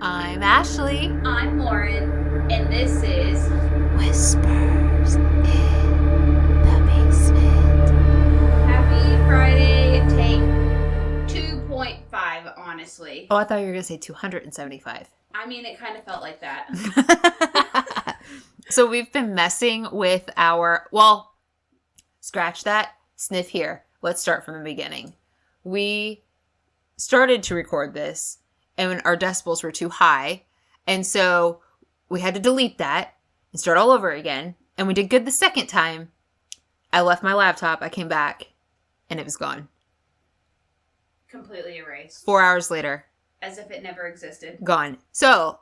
I'm Ashley. I'm Lauren, and this is Whispers in the Basement. Happy Friday, take 2.5, honestly. Oh, I thought you were going to say 275. I mean, it kind of felt like that. So we've been messing with scratch that, sniff here. Let's start from the beginning. We started to record this, and our decibels were too high, and so we had to delete that and start all over again, and we did good the second time. I left my laptop, I came back, and it was gone. Completely erased. 4 hours later. As if it never existed. Gone. So,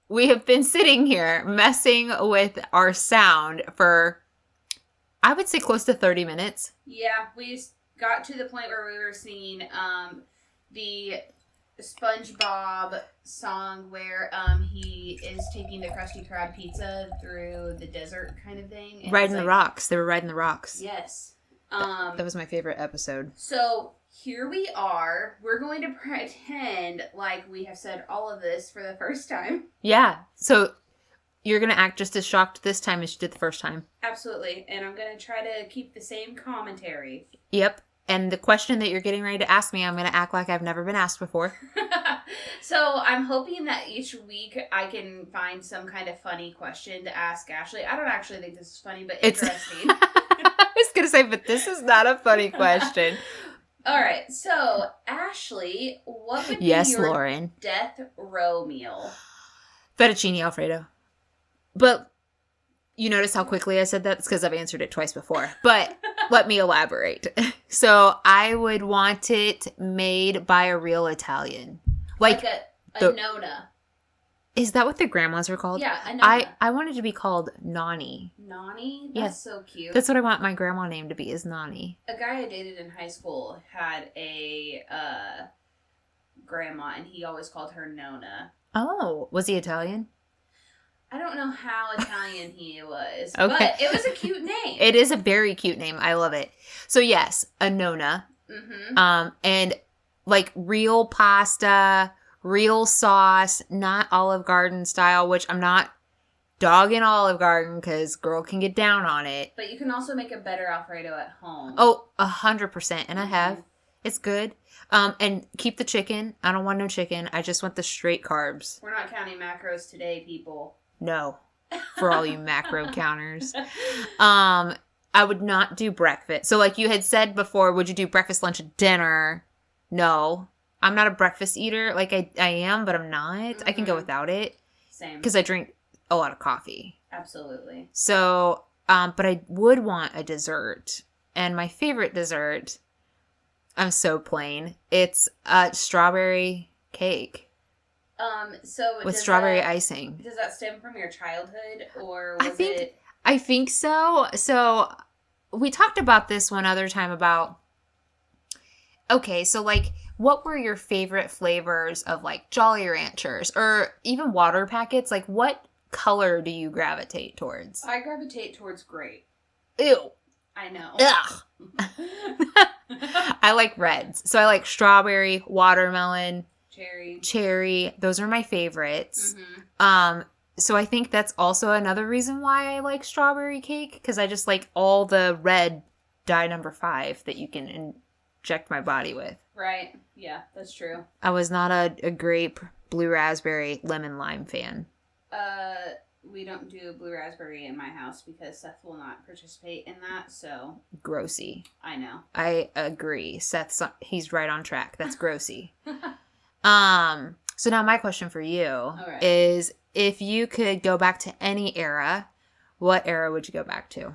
we have been sitting here messing with our sound for, I would say, close to 30 minutes. Yeah, we got to the point where we were singing the SpongeBob song where he is taking the Krusty Krab pizza through the desert kind of thing. And Riding the rocks. They were riding the rocks. Yes. That was my favorite episode. So here we are. We're going to pretend like we have said all of this for the first time. Yeah. So you're going to act just as shocked this time as you did the first time. Absolutely. And I'm going to try to keep the same commentary. Yep. And the question that you're getting ready to ask me, I'm going to act like I've never been asked before. So I'm hoping that each week I can find some kind of funny question to ask Ashley. I don't actually think this is funny, but interesting. I was going to say, but this is not a funny question. All right. So, Ashley, what would be your Lauren. death row meal? Fettuccine Alfredo. But you notice how quickly I said that? It's because I've answered it twice before. But let me elaborate. So I would want it made by a real Italian. Like a nonna. Is that what the grandmas are called? Yeah, a nonna. I want it to be called Nani. Nani? Yes. That's so cute. That's what I want my grandma name to be, is Nani. A guy I dated in high school had a grandma, and he always called her Nonna. Oh, was he Italian? I don't know how Italian he was, Okay. But it was a cute name. It is a very cute name. I love it. So yes, a Nonna. Mm-hmm. And like real pasta, real sauce, not Olive Garden style, which I'm not dogging Olive Garden because girl can get down on it. But you can also make a better Alfredo at home. Oh, 100%. And I have. It's good. And keep the chicken. I don't want no chicken. I just want the straight carbs. We're not counting macros today, people. No. For all you macro counters. I would not do breakfast. So like you had said before, would you do breakfast, lunch, and dinner? No. I'm not a breakfast eater. Like I am, but I'm not. Mm-hmm. I can go without it. Same. Because I drink a lot of coffee. Absolutely. So, but I would want a dessert. And my favorite dessert, I'm so plain. It's strawberry cake. So with strawberry icing. Does that stem from your childhood, or was it? I think so. So we talked about this one other time about. Okay, so like, what were your favorite flavors of like Jolly Ranchers or even water packets? Like, what color do you gravitate towards? I gravitate towards grape. Ew. I know. Ugh. I like reds. So I like strawberry, watermelon. Cherry. Those are my favorites. Mm-hmm. So I think that's also another reason why I like strawberry cake, because I just like all the red dye number 5 that you can inject my body with. Right. Yeah, that's true. I was not a grape, blue raspberry, lemon lime fan. We don't do blue raspberry in my house because Seth will not participate in that, so. Grossy. I know. I agree. He's right on track. That's grossy. So now my question for you is, if you could go back to any era, what era would you go back to?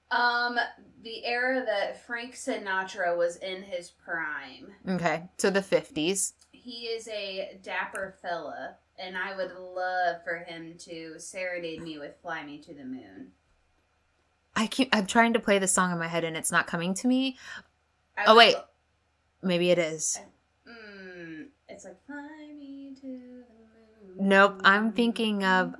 The era that Frank Sinatra was in his prime. Okay, so the 50s. He is a dapper fella, and I would love for him to serenade me with Fly Me to the Moon. I'm trying to play the song in my head and it's not coming to me. Maybe it is. It's like, fly me to the moon. Nope, I'm thinking of,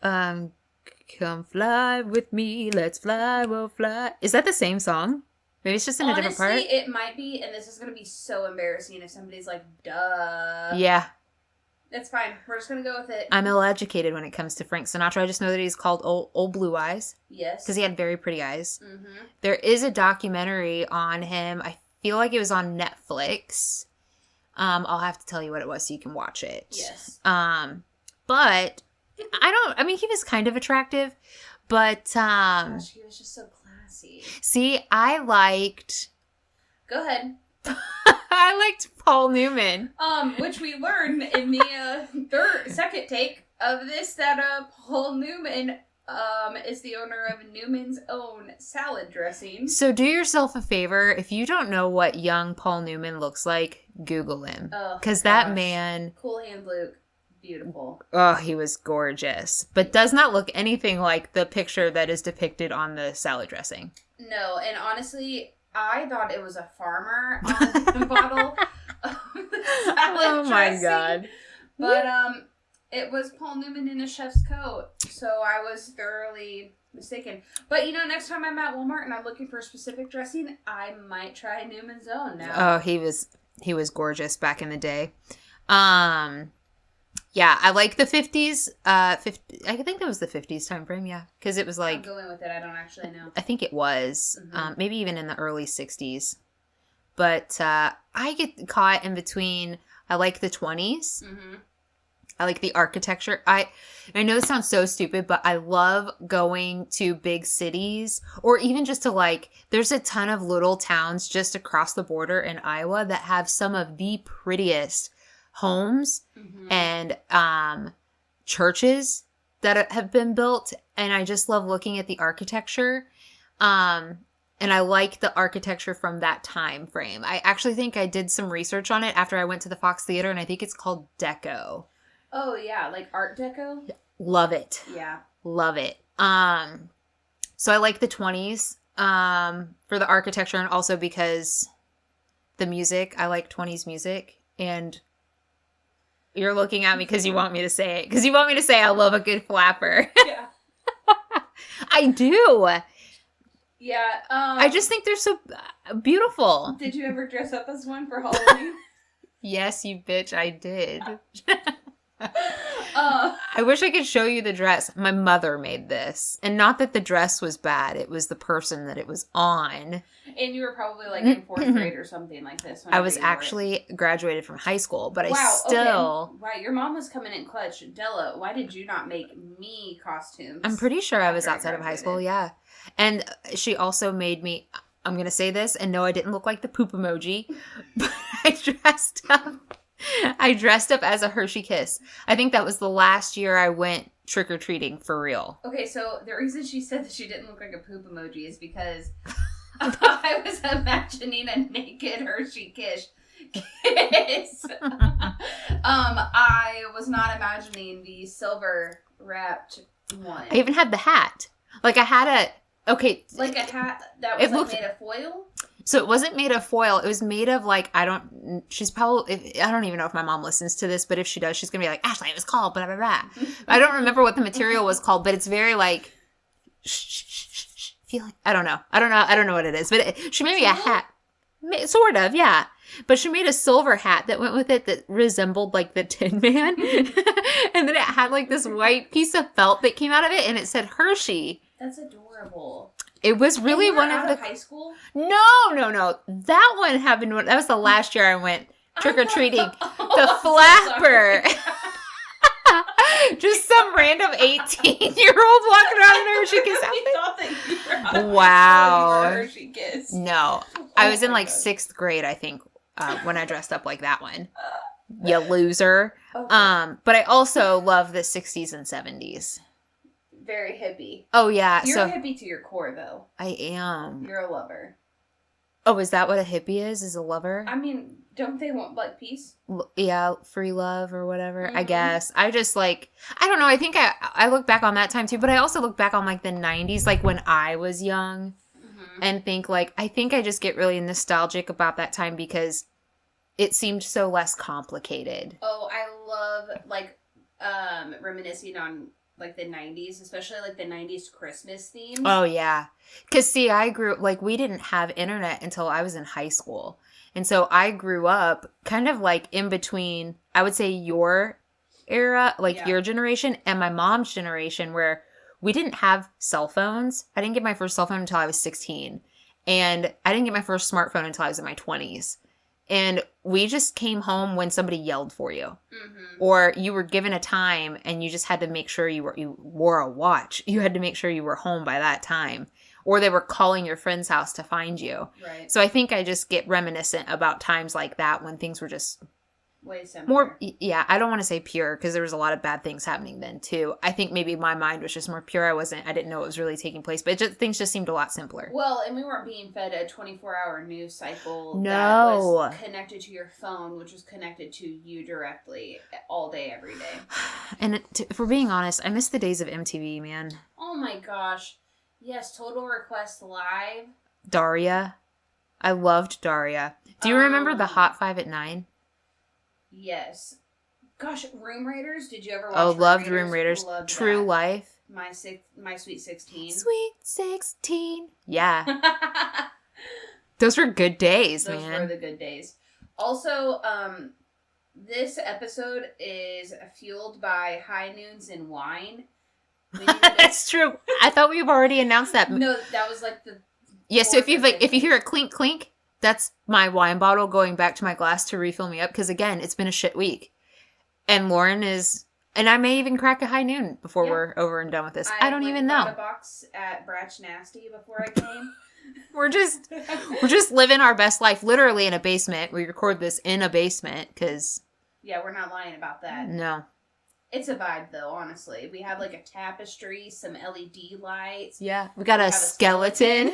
come fly with me, let's fly, we'll fly. Is that the same song? Maybe it's just in a different part. Honestly, it might be, and this is going to be so embarrassing if somebody's like, duh. Yeah. It's fine. We're just going to go with it. I'm ill-educated when it comes to Frank Sinatra. I just know that he's called Old Blue Eyes. Yes. Because he had very pretty eyes. Mm-hmm. There is a documentary on him. I feel like it was on Netflix. I'll have to tell you what it was so you can watch it. Yes. But he was kind of attractive, but Gosh, he was just so classy. See, I liked Go ahead. I liked Paul Newman. Which we learned in the second take of this that Paul Newman is the owner of Newman's Own salad dressing. So do yourself a favor. If you don't know what young Paul Newman looks like, Google him. Because that man... Cool Hand Luke. Beautiful. Oh, he was gorgeous. But does not look anything like the picture that is depicted on the salad dressing. No, and honestly, I thought it was a farmer on the bottle of the salad dressing. God. But it was Paul Newman in a chef's coat. So I was thoroughly mistaken. But next time I'm at Walmart and I'm looking for a specific dressing, I might try Newman's Own now. Oh, he was gorgeous back in the day. Yeah, I like the 50s. I think that was the 50s time frame, yeah. Because it was like... I'm going with it. I don't actually know. I think it was. Mm-hmm. Maybe even in the early 60s. But I get caught in between... I like the 20s. Mm-hmm. I like the architecture. I know this sounds so stupid, but I love going to big cities. Or even just to there's a ton of little towns just across the border in Iowa that have some of the prettiest homes and churches that have been built, and I just love looking at the architecture, and I like the architecture from that time frame. I actually think I did some research on it after I went to the Fox Theater, and I think it's called Deco. Oh yeah, like Art Deco. Love it. Yeah, love it. So I like the 20s for the architecture, and also because the music. I like 20s music, and you're looking at me because you want me to say it. Because you want me to say I love a good flapper. Yeah. I do. Yeah. I just think they're so beautiful. Did you ever dress up as one for Halloween? Yes, you bitch, I did. I wish I could show you the dress. My mother made this. And not that the dress was bad. It was the person that it was on. And you were probably in 4th grade or something like this. I was actually graduated from high school, but wow, I still... Okay. Wow, your mom was coming in clutch. Della, why did you not make me costumes? I'm pretty sure I was outside of high school, yeah. And she also made me... I'm going to say this, and no, I didn't look like the poop emoji, but I dressed up as a Hershey Kiss. I think that was the last year I went trick-or-treating for real. Okay, so the reason she said that she didn't look like a poop emoji is because I was imagining a naked Hershey Kiss. I was not imagining the silver-wrapped one. I even had the hat. I had a... Okay. Like a hat that was made of foil? So it wasn't made of foil. It was made of I don't even know if my mom listens to this, but if she does, she's going to be like, Ashley, it was called blah, blah, blah. I don't remember what the material was called, but it's very I don't know. I don't know what it is, but she made me a hat. Sort of, yeah. But she made a silver hat that went with it that resembled the Tin Man. And then it had this white piece of felt that came out of it, and it said Hershey. That's adorable. It was really one of the... high school? No. That one happened that was the last year I went trick-or-treating. The flapper. Just some random 18-year-old walking around in a Hershey Kiss outfit. Wow. Hershey Kiss. No. I was in 6th grade, I think, when I dressed up like that one. You loser. Okay. But I also love the 60s and 70s. Very hippie. Oh, yeah. You're a hippie to your core, though. I am. You're a lover. Oh, is that what a hippie is? Is a lover? I mean, don't they want, peace? Yeah, free love or whatever, I guess. I just, I don't know. I think I look back on that time, too. But I also look back on, the 90s, when I was young. And think, I think I just get really nostalgic about that time because it seemed so less complicated. Oh, I love, reminiscing on... the 90s, especially the 90s Christmas themes. Oh, yeah. Because, see, I grew we didn't have internet until I was in high school. And so I grew up kind of in between, I would say, your era, like Yeah. your generation, and my mom's generation, where we didn't have cell phones. I didn't get my first cell phone until I was 16. And I didn't get my first smartphone until I was in my 20s. And we just came home when somebody yelled for you. Mm-hmm. Or you were given a time and you just had to make sure you wore a watch. You had to make sure you were home by that time. Or they were calling your friend's house to find you. Right. So I think I just get reminiscent about times like that when things were just way simpler. more, yeah, I don't want to say pure because there was a lot of bad things happening then too. I think maybe my mind was just more pure. I didn't know it was really taking place, but things just seemed a lot simpler. Well, and we weren't being fed a 24-hour news cycle No. that was connected to your phone, which was connected to you directly all day, every day. And if we're being honest, I miss the days of MTV, man. Oh my gosh. Yes, Total Request Live. Daria. I loved Daria. Do you remember the Hot 5 at 9? Yes. Gosh, Room Raiders? Did you ever watch loved Room Raiders. Loved True that. Life. My Sweet 16. Sweet 16. Yeah. Those were good days, Those man. were the good days. Also, this episode is fueled by high noons and wine. That's true. I thought we've already announced that. No, that was like the... Yeah, so if you hear a clink clink, that's my wine bottle going back to my glass to refill me up. Because again, it's been a shit week. And Lauren is... And I may even crack a high noon before we're over and done with this. I don't even know. I bought a box at Bratch Nasty before I came. We're just living our best life, literally in a basement. We record this in a basement because... Yeah, we're not lying about that. No. It's a vibe, though, honestly. We have, like, a tapestry, some LED lights. Yeah. We got a skeleton.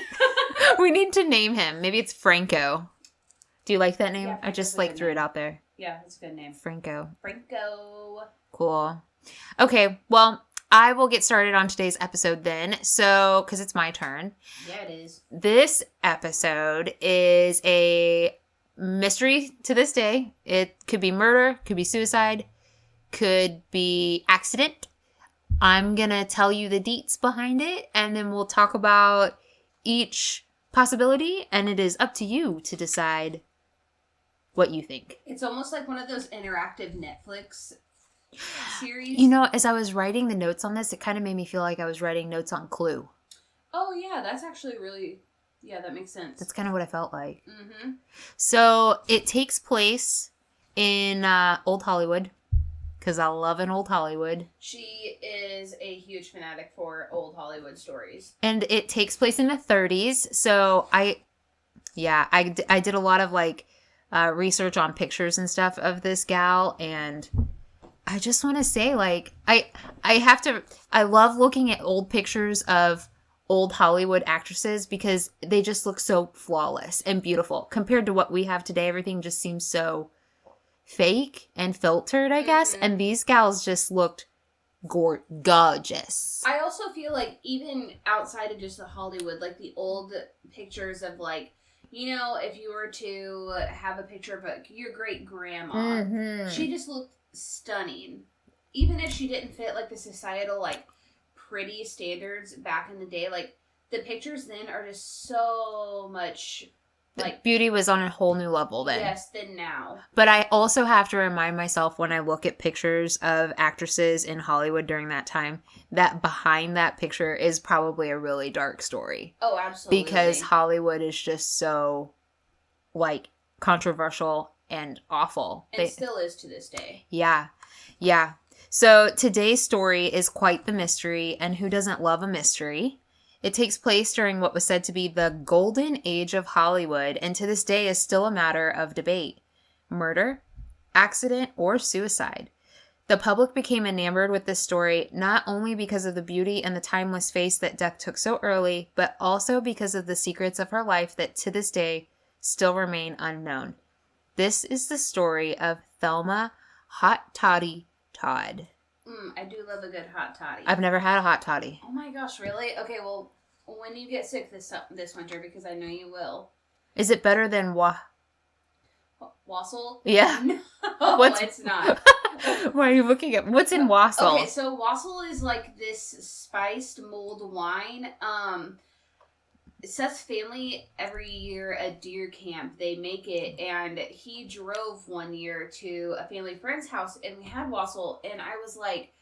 We need to name him. Maybe it's Franco. Do you like that name? Yeah, I just, threw it out there. Yeah, that's a good name. Franco. Cool. Okay, well, I will get started on today's episode then. So, because it's my turn. Yeah, it is. This episode is a mystery to this day. It could be murder, could be suicide, could be accident. I'm going to tell you the deets behind it, and then we'll talk about each possibility, and it is up to you to decide what you think. It's almost like one of those interactive Netflix series. You know, as I was writing the notes on this, it kind of made me feel like I was writing notes on Clue. Oh, yeah, that's actually really... Yeah, that makes sense. That's kind of what I felt like. Mm-hmm. So, it takes place in Old Hollywood, because I love an Old Hollywood. She is a huge fanatic for old Hollywood stories. And it takes place in the 30s, so I did a lot of, research on pictures and stuff of this gal, and I just want to say, I love looking at old pictures of old Hollywood actresses because they just look so flawless and beautiful. Compared to what we have today, everything just seems so fake and filtered, I guess. Mm-hmm. And these gals just looked gorgeous. I also feel like even outside of just the Hollywood, like the old pictures of if you were to have a picture of your great grandma, mm-hmm. she just looked stunning. Even if she didn't fit the societal pretty standards back in the day, the pictures then are just so much beauty was on a whole new level then. Yes, than now. But I also have to remind myself when I look at pictures of actresses in Hollywood during that time that behind that picture is probably a really dark story. Oh, absolutely. Because Hollywood is just so controversial and awful. And still is to this day. Yeah. Yeah. So today's story is quite the mystery, and who doesn't love a mystery? It takes place during what was said to be the golden age of Hollywood, and to this day is still a matter of debate. Murder, accident, or suicide. The public became enamored with this story not only because of the beauty and the timeless face that death took so early, but also because of the secrets of her life that to this day still remain unknown. This is the story of Thelma Hot Toddy Todd. I do love a good hot toddy. I've never had a hot toddy. Oh my gosh, really? Okay, well, when you get sick this winter, because I know you will. Is it better than Wassail? Yeah. No, it's not. Why are you looking at... What's in wassail? Okay, so wassail is this spiced mulled wine. Seth's family, every year at deer camp, they make it, and he drove one year to a family friend's house, and we had wassail, and I was like,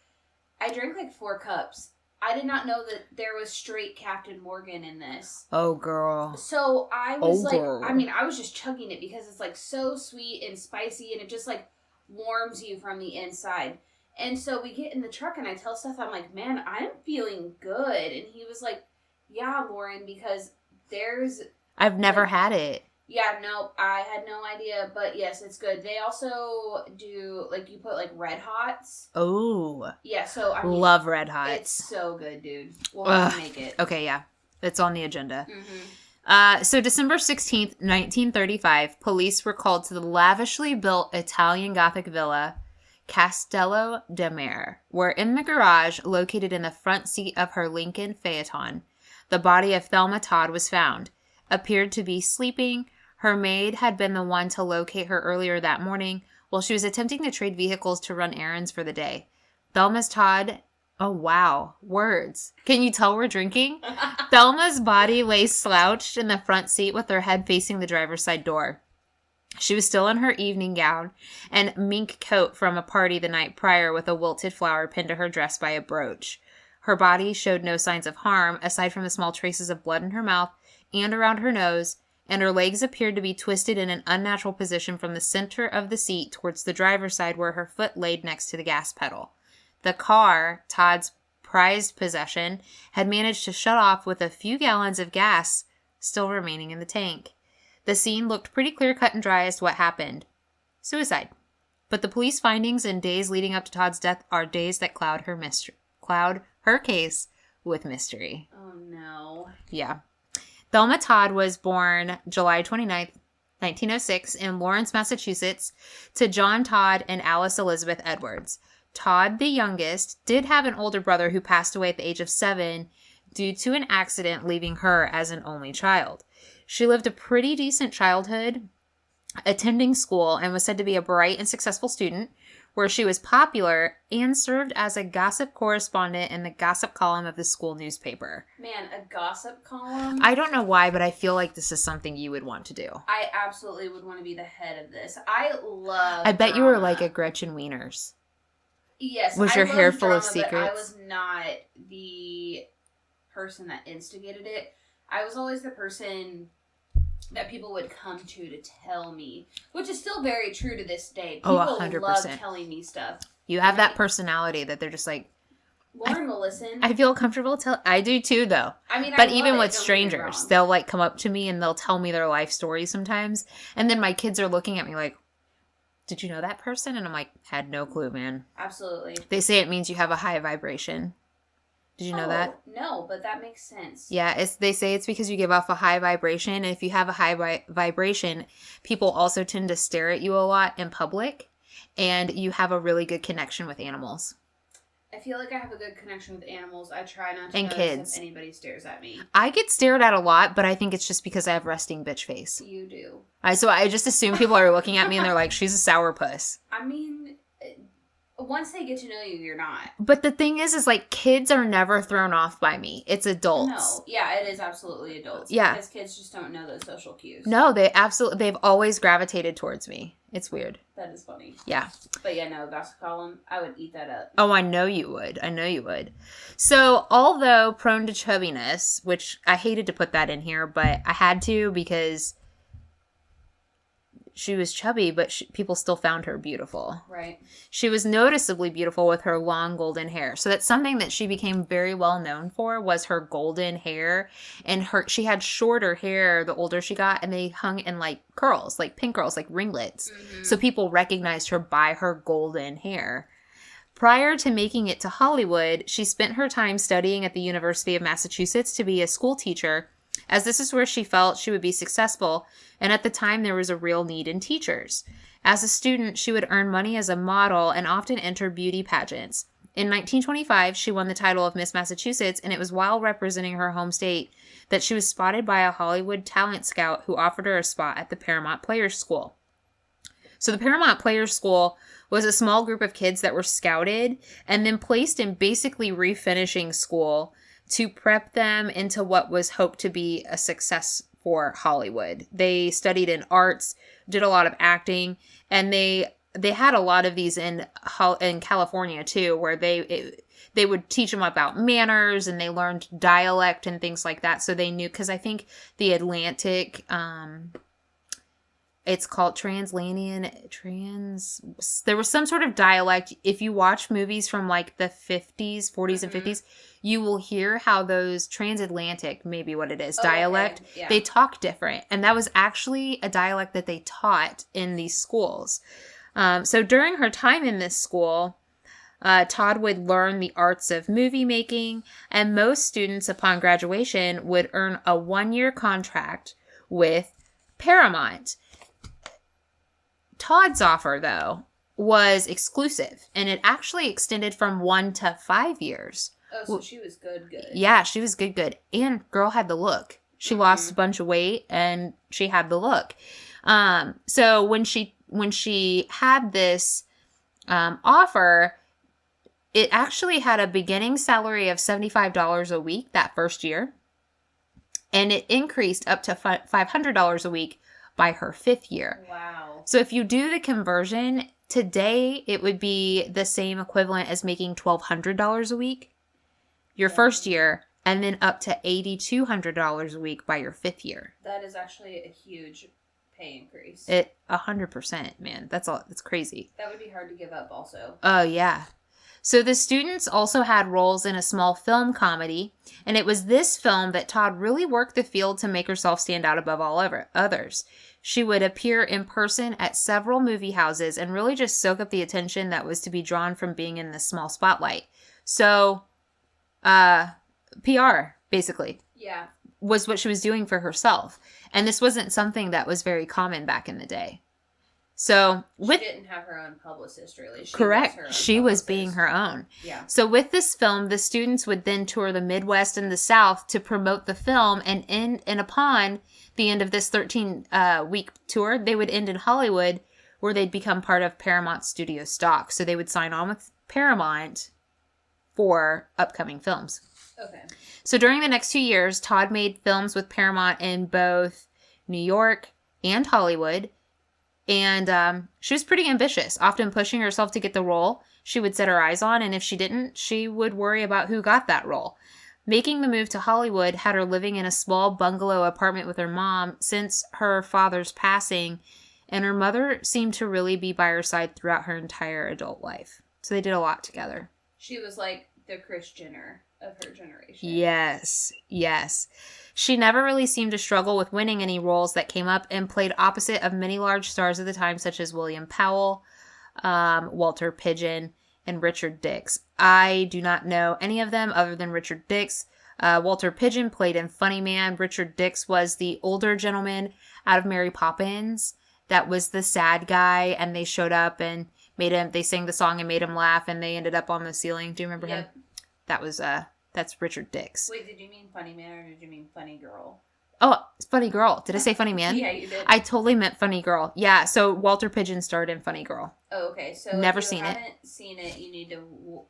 I drank like 4 cups. I did not know that there was straight Captain Morgan in this. Oh, girl. So I was girl. I mean, I was just chugging it because it's like so sweet and spicy, and it just like warms you from the inside. And so we get in the truck, and I tell Seth, I'm like, man, I'm feeling good. And he was like, yeah, Lauren, because there's... I've never had it. Yeah, no, I had no idea, but yes, it's good. They also do, like, you put, like, Red Hots. Oh. Yeah, so, I mean... Love Red Hots. It's so good, dude. We'll have to make it. Okay, yeah. It's on the agenda. Mm-hmm. So December 16th, 1935, police were called to the lavishly built Italian Gothic villa Castello de Mare, where in the garage, located in the front seat of her Lincoln Phaeton, the body of Thelma Todd was found. Appeared to be sleeping. Her maid had been the one to locate her earlier that morning while she was attempting to trade vehicles to run errands for the day. Thelma's Todd... Oh, wow. Words. Can you tell we're drinking? Thelma's body lay slouched in the front seat with her head facing the driver's side door. She was still in her evening gown and mink coat from a party the night prior with a wilted flower pinned to her dress by a brooch. Her body showed no signs of harm, aside from the small traces of blood in her mouth and around her nose, and her legs appeared to be twisted in an unnatural position from the center of the seat towards the driver's side where her foot laid next to the gas pedal. The car, Todd's prized possession, had managed to shut off with a few gallons of gas still remaining in the tank. The scene looked pretty clear-cut and dry as to what happened. Suicide. But the police findings in days leading up to Todd's death are days that cloud her case with mystery. Oh, no. Yeah. Thelma Todd was born July 29th, 1906 in Lawrence, Massachusetts, to John Todd and Alice Elizabeth Edwards. Todd, the youngest, did have an older brother who passed away at the age of 7 due to an accident, leaving her as an only child. She lived a pretty decent childhood, attending school, and was said to be a bright and successful student, where she was popular and served as a gossip correspondent in the gossip column of the school newspaper. Man, a gossip column? I don't know why, but I feel like this is something you would want to do. I absolutely would want to be the head of this. I bet you were like a Gretchen Wieners. Yes. Was your hair full drama, of secrets? But I was not the person that instigated it. I was always the person that people would come to tell me, which is still very true to this day. People 100%. love telling me stuff. You have that personality that they're just like, Lauren will listen. I feel comfortable telling. I do too, though. I mean, but even with strangers, they'll like come up to me and they'll tell me their life stories sometimes, and then my kids are looking at me like, did you know that person? And I'm like, had no clue, man. Absolutely. They say it means you have a high vibration. Did you know that? No, but that makes sense. Yeah, they say it's because you give off a high vibration. And if you have a high vibration, people also tend to stare at you a lot in public. And you have a really good connection with animals. I feel like I have a good connection with animals. I try not to and notice kids. If anybody stares at me. I get stared at a lot, but I think it's just because I have resting bitch face. You do. So I just assume people are looking at me and they're like, she's a sourpuss. I mean, once they get to know you, you're not. But the thing is like kids are never thrown off by me. It's adults. No, yeah, it is absolutely adults. Yeah. Because kids just don't know those social cues. No, they've always gravitated towards me. It's weird. That is funny. Yeah. But yeah, no, gossip column, I would eat that up. Oh, I know you would. So, although prone to chubbiness, which I hated to put that in here, but I had to because she was chubby, but people still found her beautiful. Right. She was noticeably beautiful with her long golden hair. So that's something that she became very well known for was her golden hair. And she had shorter hair the older she got, and they hung in like curls, like pin curls, like ringlets. Mm-hmm. So people recognized her by her golden hair. Prior to making it to Hollywood, she spent her time studying at the University of Massachusetts to be a school teacher, as this is where she felt she would be successful, and at the time there was a real need in teachers. As a student, she would earn money as a model and often enter beauty pageants. In 1925, she won the title of Miss Massachusetts, and it was while representing her home state that she was spotted by a Hollywood talent scout who offered her a spot at the Paramount Players School. So the Paramount Players School was a small group of kids that were scouted and then placed in basically refinishing school to prep them into what was hoped to be a success for Hollywood. They studied in arts, did a lot of acting, and they had a lot of these in California too, where they would teach them about manners, and they learned dialect and things like that. So they knew, because I think the Atlantic, it's called Transatlantean, there was some sort of dialect. If you watch movies from like the 50s, 40s and 50s, you will hear how those transatlantic, maybe what it is, dialect, okay. Yeah. They talk different. And that was actually a dialect that they taught in these schools. So during her time in this school, Todd would learn the arts of movie making, and most students upon graduation would earn a 1-year contract with Paramount. Todd's offer, though, was exclusive, and it actually extended from 1 to 5 years. Oh, so she was good. Yeah, she was good. And girl had the look. She lost a bunch of weight, and she had the look. So when she had this offer, it actually had a beginning salary of $75 a week that first year, and it increased up to $500 a week by her 5th year. Wow. So if you do the conversion, today it would be the same equivalent as making $1,200 a week your first year, and then up to $8,200 a week by your 5th year. That is actually a huge pay increase. 100%, man. That's crazy. That would be hard to give up also. Oh, yeah. So the students also had roles in a small film comedy, and it was this film that Todd really worked the field to make herself stand out above all others. She would appear in person at several movie houses and really just soak up the attention that was to be drawn from being in this small spotlight. So, PR, basically. Yeah. Was what she was doing for herself. And this wasn't something that was very common back in the day. So she didn't have her own publicist, really. Correct. She was being her own. Yeah. So with this film, the students would then tour the Midwest and the South to promote the film, and upon the end of this 13-week tour, they would end in Hollywood, where they'd become part of Paramount Studio stock. So they would sign on with Paramount for upcoming films. Okay. So during the next 2 years, Todd made films with Paramount in both New York and Hollywood. And she was pretty ambitious, often pushing herself to get the role she would set her eyes on. And if she didn't, she would worry about who got that role. Making the move to Hollywood had her living in a small bungalow apartment with her mom since her father's passing. And her mother seemed to really be by her side throughout her entire adult life. So they did a lot together. She was like the Kris Jenner of her generation. Yes. She never really seemed to struggle with winning any roles that came up, and played opposite of many large stars of the time, such as William Powell, Walter Pidgeon, and Richard Dix. I do not know any of them other than Richard Dix. Walter Pidgeon played in Funny Man. Richard Dix was the older gentleman out of Mary Poppins that was the sad guy, and they showed up and they sang the song and made him laugh, and they ended up on the ceiling. Do you remember him? That was that's Richard Dix. Wait, did you mean Funny Man or did you mean Funny Girl? Oh, it's Funny Girl. Did I say Funny Man? Yeah, you did. I totally meant Funny Girl. Yeah, so Walter Pidgeon starred in Funny Girl. Oh, okay. So never if you seen it. haven't seen it, you need to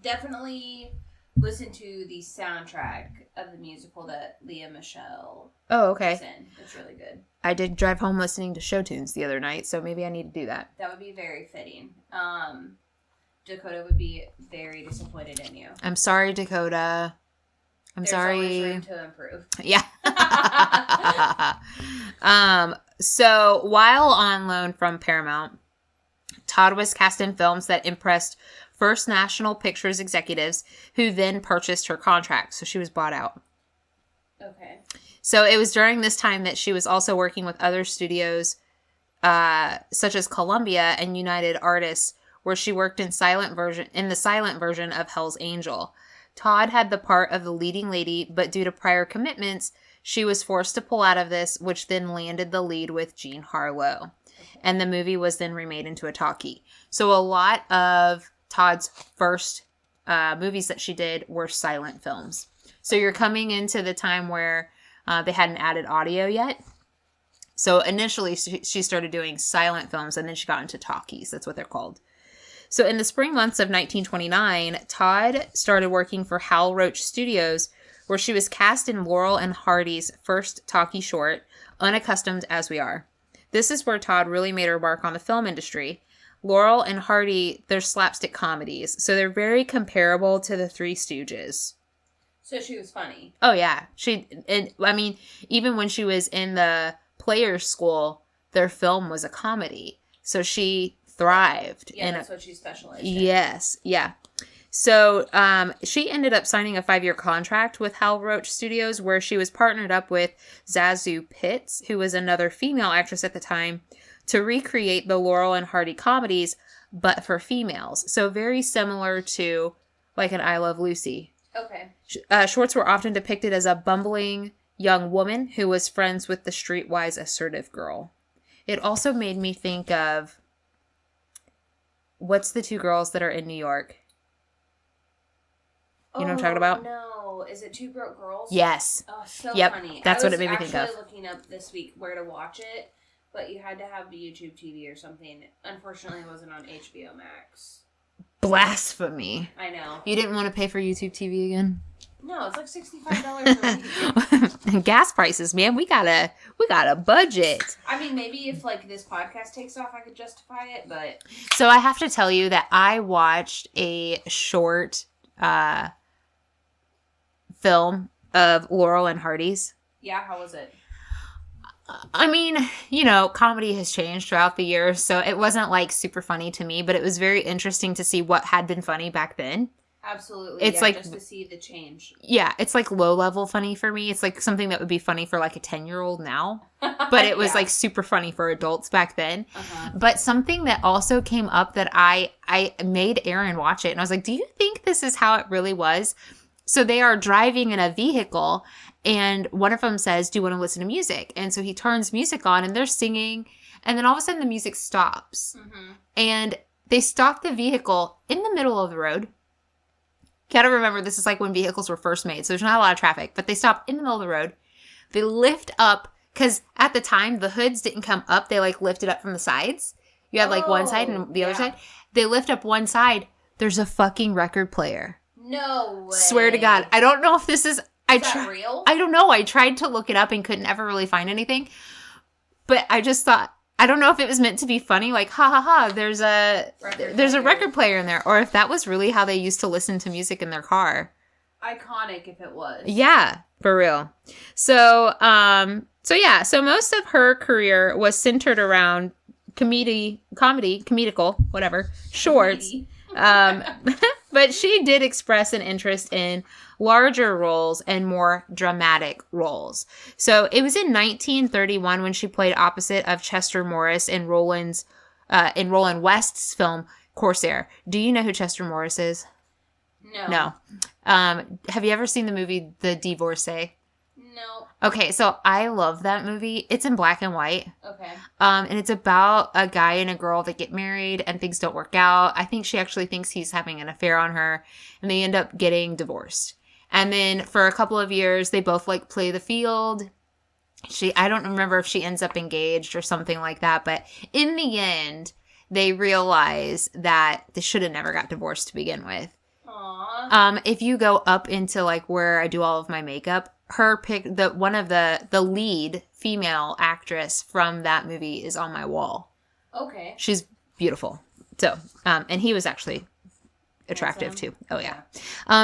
definitely listen to the soundtrack of the musical that Leah Michele was in. It's really good. I did drive home listening to show tunes the other night, so maybe I need to do that. That would be very fitting. Dakota would be very disappointed in you. I'm sorry, Dakota. There's always room to improve. Yeah. So while on loan from Paramount, Todd was cast in films that impressed First National Pictures executives, who then purchased her contract. So she was bought out. Okay. So it was during this time that she was also working with other studios, such as Columbia and United Artists, where she worked in the silent version of Hell's Angel. Todd had the part of the leading lady, but due to prior commitments, she was forced to pull out of this, which then landed the lead with Jean Harlow. And the movie was then remade into a talkie. So a lot of Todd's first movies that she did were silent films. So you're coming into the time where they hadn't added audio yet. So initially she started doing silent films, and then she got into talkies. That's what they're called. So in the spring months of 1929, Todd started working for Hal Roach Studios, where she was cast in Laurel and Hardy's first talkie short, Unaccustomed as We Are. This is where Todd really made her mark on the film industry. Laurel and Hardy, they're slapstick comedies, so they're very comparable to the Three Stooges. So she was funny. Oh, yeah. Even when she was in the Players School, their film was a comedy. So she thrived. Yeah, that's what she specialized in. Yes, yeah. So she ended up signing a 5-year contract with Hal Roach Studios, where she was partnered up with Zazu Pitts, who was another female actress at the time, to recreate the Laurel and Hardy comedies, but for females. So very similar to like an I Love Lucy. Okay. Shorts were often depicted as a bumbling young woman who was friends with the streetwise assertive girl. It also made me think of, what's the two girls that are in New York? You know what I'm talking about? No. Is it Two Broke Girls? Yes. Oh, so yep. funny. That's what it made me think of. I was actually looking up this week where to watch it, but you had to have YouTube TV or something. Unfortunately, it wasn't on HBO Max. Blasphemy. I know. You didn't want to pay for YouTube TV again? No, it's like $65 a week. Gas prices, man. We got a budget. I mean, maybe if like this podcast takes off, I could justify it, but so I have to tell you that I watched a short film of Laurel and Hardy's. Yeah, how was it? I mean, comedy has changed throughout the years, so it wasn't like super funny to me, but it was very interesting to see what had been funny back then. Absolutely. It's like, just to see the change. Yeah, it's like low level funny for me. It's like something that would be funny for like a 10-year-old now, but it was like super funny for adults back then. Uh-huh. But something that also came up that I made Aaron watch it, and I was like, do you think this is how it really was? So they are driving in a vehicle, and one of them says, do you want to listen to music? And so he turns music on, and they're singing, and then all of a sudden the music stops. Mm-hmm. And they stop the vehicle in the middle of the road. Gotta remember, this is like when vehicles were first made, so there's not a lot of traffic, but they stop in the middle of the road. They lift up, because at the time, the hoods didn't come up. They like lifted up from the sides. You had like one side and the other side. They lift up one side. There's a fucking record player. No way. Swear to God. I don't know if this is... Is that real? I don't know. I tried to look it up and couldn't ever really find anything. But I just thought, I don't know if it was meant to be funny, like, ha ha ha, there's a record player in there. Or if that was really how they used to listen to music in their car. Iconic if it was. Yeah, for real. So most of her career was centered around comedical, whatever, shorts. But she did express an interest in larger roles and more dramatic roles. So it was in 1931 when she played opposite of Chester Morris in Roland West's film Corsair. Do you know who Chester Morris is? No. Have you ever seen the movie The Divorcee? No. Okay, so I love that movie. It's in black and white. Okay. And it's about a guy and a girl that get married and things don't work out. I think she actually thinks he's having an affair on her, and they end up getting divorced. And then for a couple of years, they both like play the field. I don't remember if she ends up engaged or something like that, but in the end, they realize that they should have never got divorced to begin with. Aww. If you go up into like where I do all of my makeup, one of the lead female actress from that movie is on my wall. Okay. She's beautiful. So, and he was actually attractive too. Oh yeah.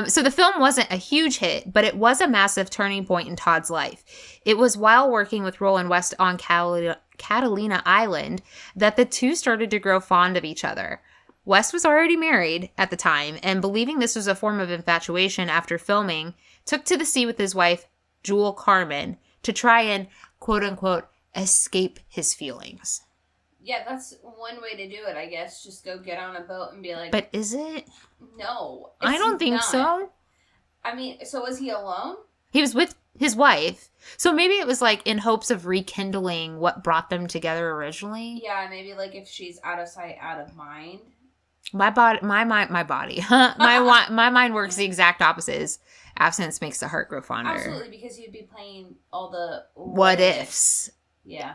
So the film wasn't a huge hit, but it was a massive turning point in Todd's life. It was while working with Roland West on Catalina Island that the two started to grow fond of each other. West was already married at the time, and believing this was a form of infatuation after filming, took to the sea with his wife, Jewel Carmen, to try and, quote-unquote, escape his feelings. Yeah, that's one way to do it, I guess. Just go get on a boat and be like... But is it? No. I don't think so. I mean, so was he alone? He was with his wife. So maybe it was like in hopes of rekindling what brought them together originally. Yeah, maybe like if she's out of sight, out of mind. My body. My mind works the exact opposite. Absence makes the heart grow fonder. Absolutely, because you'd be playing all the what ifs. Yeah.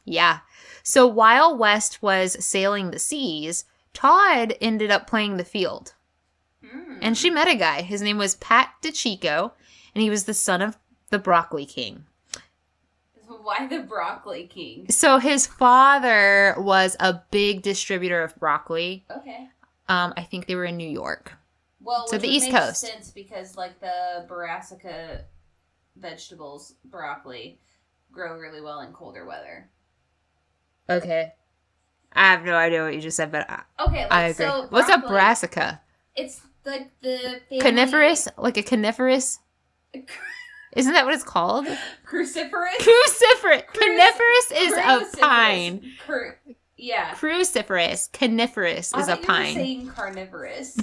Yeah. So while West was sailing the seas, Todd ended up playing the field. And she met a guy. His name was Pat DeChico, and he was the son of the Broccoli King. Why the Broccoli King? So his father was a big distributor of broccoli. Okay. I think they were in New York. Well, so the East Coast. Makes sense because like the brassica vegetables, broccoli, grow really well in colder weather. Okay. I have no idea what you just said, but okay, like, I agree. So what's a brassica? It's like the family... Coniferous? Like a coniferous? Isn't that what it's called? Cruciferous? Coniferous is a pine. Yeah. Cruciferous. Coniferous is a pine. You were saying carnivorous.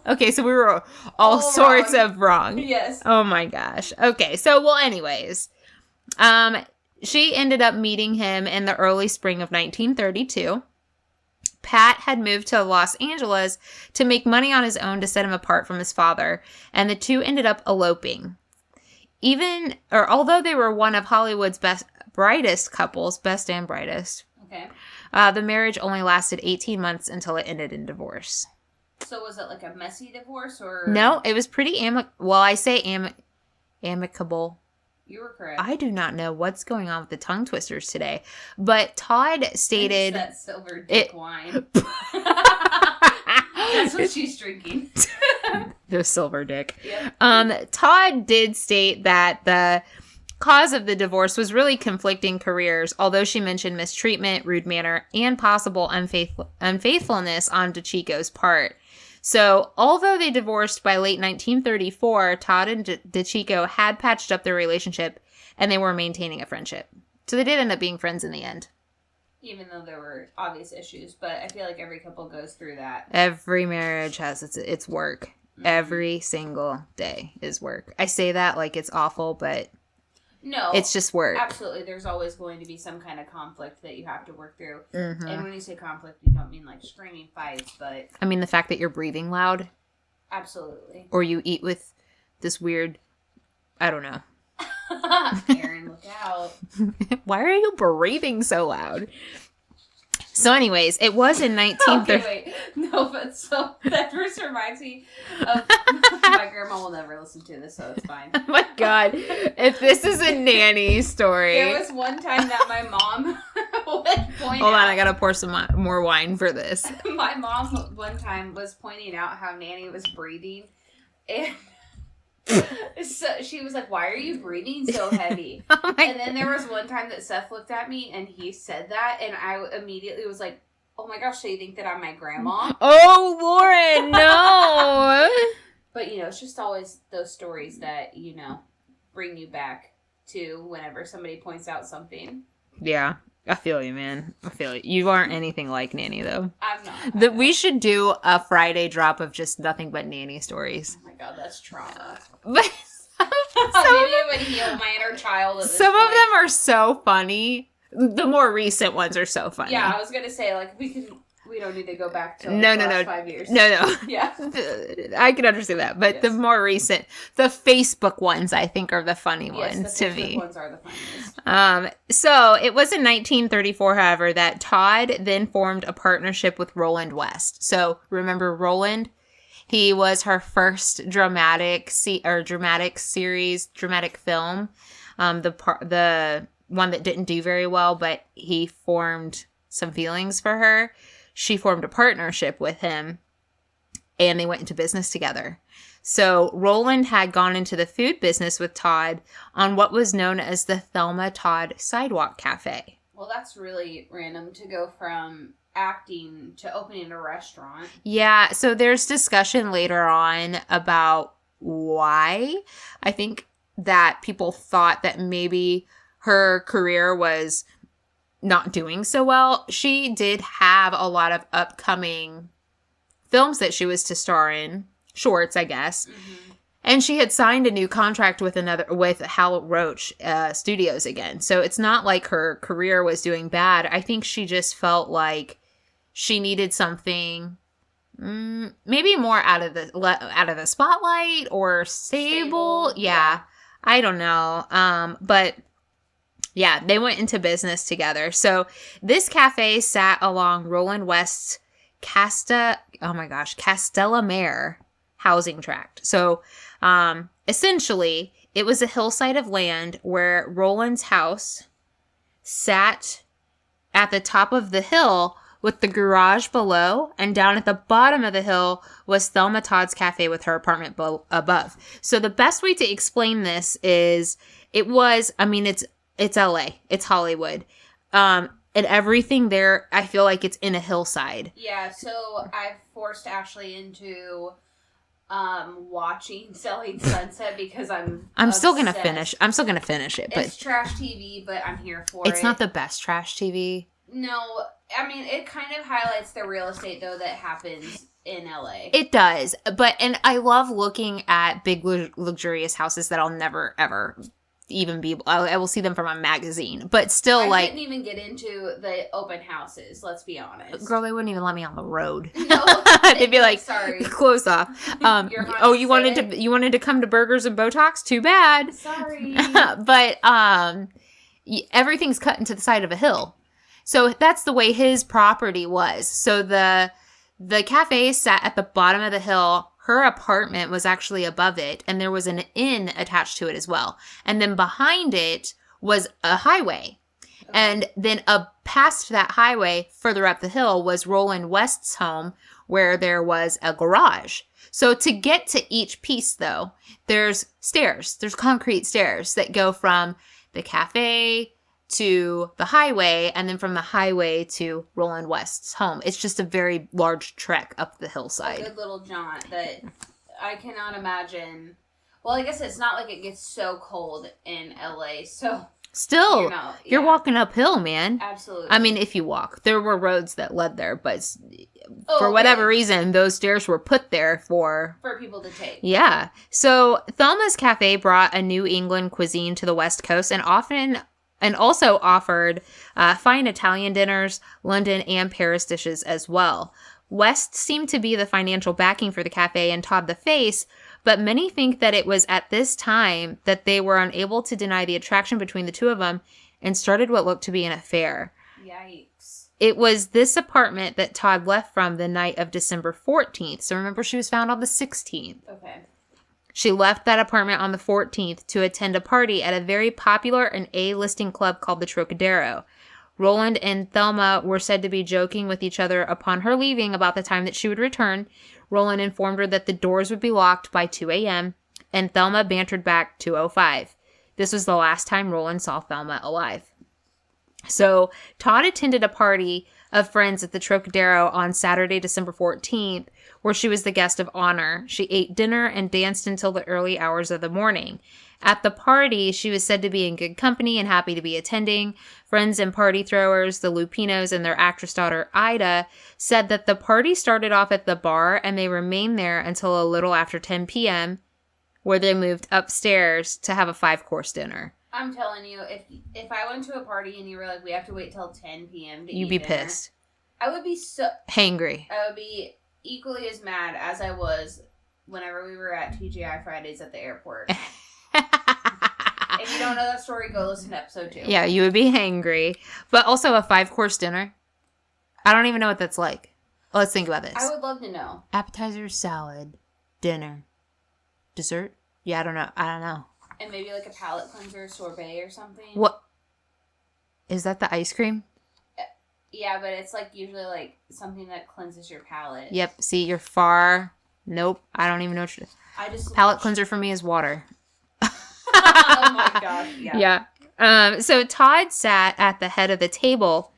Okay, so we were all sorts of wrong. Yes. Oh my gosh. Okay, so well anyways. She ended up meeting him in the early spring of 1932. Pat had moved to Los Angeles to make money on his own to set him apart from his father, and the two ended up eloping. Although they were one of Hollywood's brightest couples, best and brightest. Okay. The marriage only lasted 18 months until it ended in divorce. So was it like a messy divorce or? No, it was pretty amicable. You were correct. I do not know what's going on with the tongue twisters today, but Todd stated it's that silver dick wine. That's what she's drinking. The silver dick. Yep. Todd did state that the cause of the divorce was really conflicting careers, although she mentioned mistreatment, rude manner, and possible unfaithfulness on DeChico's part. So, although they divorced by late 1934, Todd and DeChico had patched up their relationship, and they were maintaining a friendship. So they did end up being friends in the end. Even though there were obvious issues, but I feel like every couple goes through that. Every marriage has its work. Mm-hmm. Every single day is work. I say that like it's awful, but no, it's just work. Absolutely. There's always going to be some kind of conflict that you have to work through. Mm-hmm. And when you say conflict, you don't mean like screaming fights, but... I mean the fact that you're breathing loud. Absolutely. Or you eat with this weird... I don't know. Aaron, look out. Why are you breathing so loud? So anyways, it was in 1930... Okay, wait. No, but so that just reminds me of... My grandma will never listen to this, so it's fine. Oh my god. If this is a nanny story... There was one time that my mom would point Hold on, I gotta pour some more wine for this. My mom one time was pointing out how Nanny was breathing, and... So she was like, "Why are you breathing so heavy?" And then there was one time that Seth looked at me and he said that, and I immediately was like, "Oh my gosh, so you think that I'm my grandma?" Oh, Lauren, no. But it's just always those stories that bring you back to whenever somebody points out something. Yeah. I feel you, man. I feel you. You aren't anything like Nanny, though. I'm not. We should do a Friday drop of just nothing but Nanny stories. Oh my god, that's trauma. But maybe it would heal my inner child. Some of them are so funny. The more recent ones are so funny. Yeah, I was gonna say we don't need to go back to no, 5 years. No. Yeah. I can understand that. But the more recent, the Facebook ones, I think, are the funny ones to me. The ones are the funniest. So it was in 1934, however, that Todd then formed a partnership with Roland West. So remember Roland? He was her first dramatic film. The one that didn't do very well, but he formed some feelings for her. She formed a partnership with him, and they went into business together. So Roland had gone into the food business with Todd on what was known as the Thelma Todd Sidewalk Cafe. Well, that's really random to go from acting to opening a restaurant. Yeah, so there's discussion later on about why. I think that people thought that maybe her career was not doing so well. She did have a lot of upcoming films that she was to star in, shorts, I guess. Mm-hmm. And she had signed a new contract with Hal Roach Studios again. So it's not like her career was doing bad. I think she just felt like she needed something maybe more out of the spotlight or stable. Yeah. I don't know. But yeah, they went into business together. So this cafe sat along Roland West's Castellamare housing tract. So, essentially, it was a hillside of land where Roland's house sat at the top of the hill with the garage below, and down at the bottom of the hill was Thelma Todd's cafe with her apartment above. So the best way to explain this is it's LA, it's Hollywood. And everything there, I feel like it's in a hillside. Yeah, so I've forced Ashley into watching Selling Sunset because I'm still gonna finish it, but it's trash TV, but I'm here for it. It's not the best trash TV. No, I mean, it kind of highlights the real estate, though, that happens in LA. It does, and I love looking at big, luxurious houses that I'll never, ever even be, I will see them from a magazine, but still, I didn't even get into the open houses, let's be honest. Girl, they wouldn't even let me on the road. No. They'd be like, sorry. Close off. You wanted to come to Burgers and Botox? Too bad. Sorry. But, everything's cut into the side of a hill. So that's the way his property was. So the cafe sat at the bottom of the hill. Her apartment was actually above it, and there was an inn attached to it as well. And then behind it was a highway. Okay. And then past that highway, further up the hill, was Roland West's home, where there was a garage. So to get to each piece, though, there's stairs. There's concrete stairs that go from the cafe to the highway, and then from the highway to Roland West's home. It's just a very large trek up the hillside. A good little jaunt that I cannot imagine. Well, I guess it's not like it gets so cold in LA, so... Still, you're walking uphill, man. Absolutely. I mean, if you walk. There were roads that led there, but for whatever reason, those stairs were put there for people to take. Yeah. So, Thelma's Cafe brought a New England cuisine to the West Coast and also offered fine Italian dinners, London and Paris dishes as well. West seemed to be the financial backing for the cafe and Todd the face, but many think that it was at this time that they were unable to deny the attraction between the two of them and started what looked to be an affair. Yikes. It was this apartment that Todd left from the night of December 14th. So remember, she was found on the 16th. Okay. She left that apartment on the 14th to attend a party at a very popular and A-listing club called the Trocadero. Roland and Thelma were said to be joking with each other upon her leaving about the time that she would return. Roland informed her that the doors would be locked by 2 a.m., and Thelma bantered back 2:05. This was the last time Roland saw Thelma alive. So Todd attended a party of friends at the Trocadero on Saturday, December 14th, where she was the guest of honor. She ate dinner and danced until the early hours of the morning. At the party, she was said to be in good company and happy to be attending. Friends and party throwers, the Lupinos and their actress daughter, Ida, said that the party started off at the bar and they remained there until a little after 10 p.m., where they moved upstairs to have a 5-course dinner. I'm telling you, if I went to a party and you were like, we have to wait till 10 p.m. to eat You'd be dinner, pissed. I would be so... Hangry. I would be equally as mad as I was whenever we were at TGI Fridays at the airport. If you don't know that story, go listen to episode 2. Yeah, you would be hangry. But also a 5-course dinner. I don't even know what that's like. Let's think about this. I would love to know. Appetizer, salad, dinner, dessert? Yeah, I don't know. And maybe like a palate cleanser, sorbet or something. What? Is that the ice cream? Yeah, but it's like usually like something that cleanses your palate. Yep. See, you're far. Nope. I don't even know what palate cleanser for me is water. Oh my gosh. Yeah. Yeah. So Todd sat at the head of the table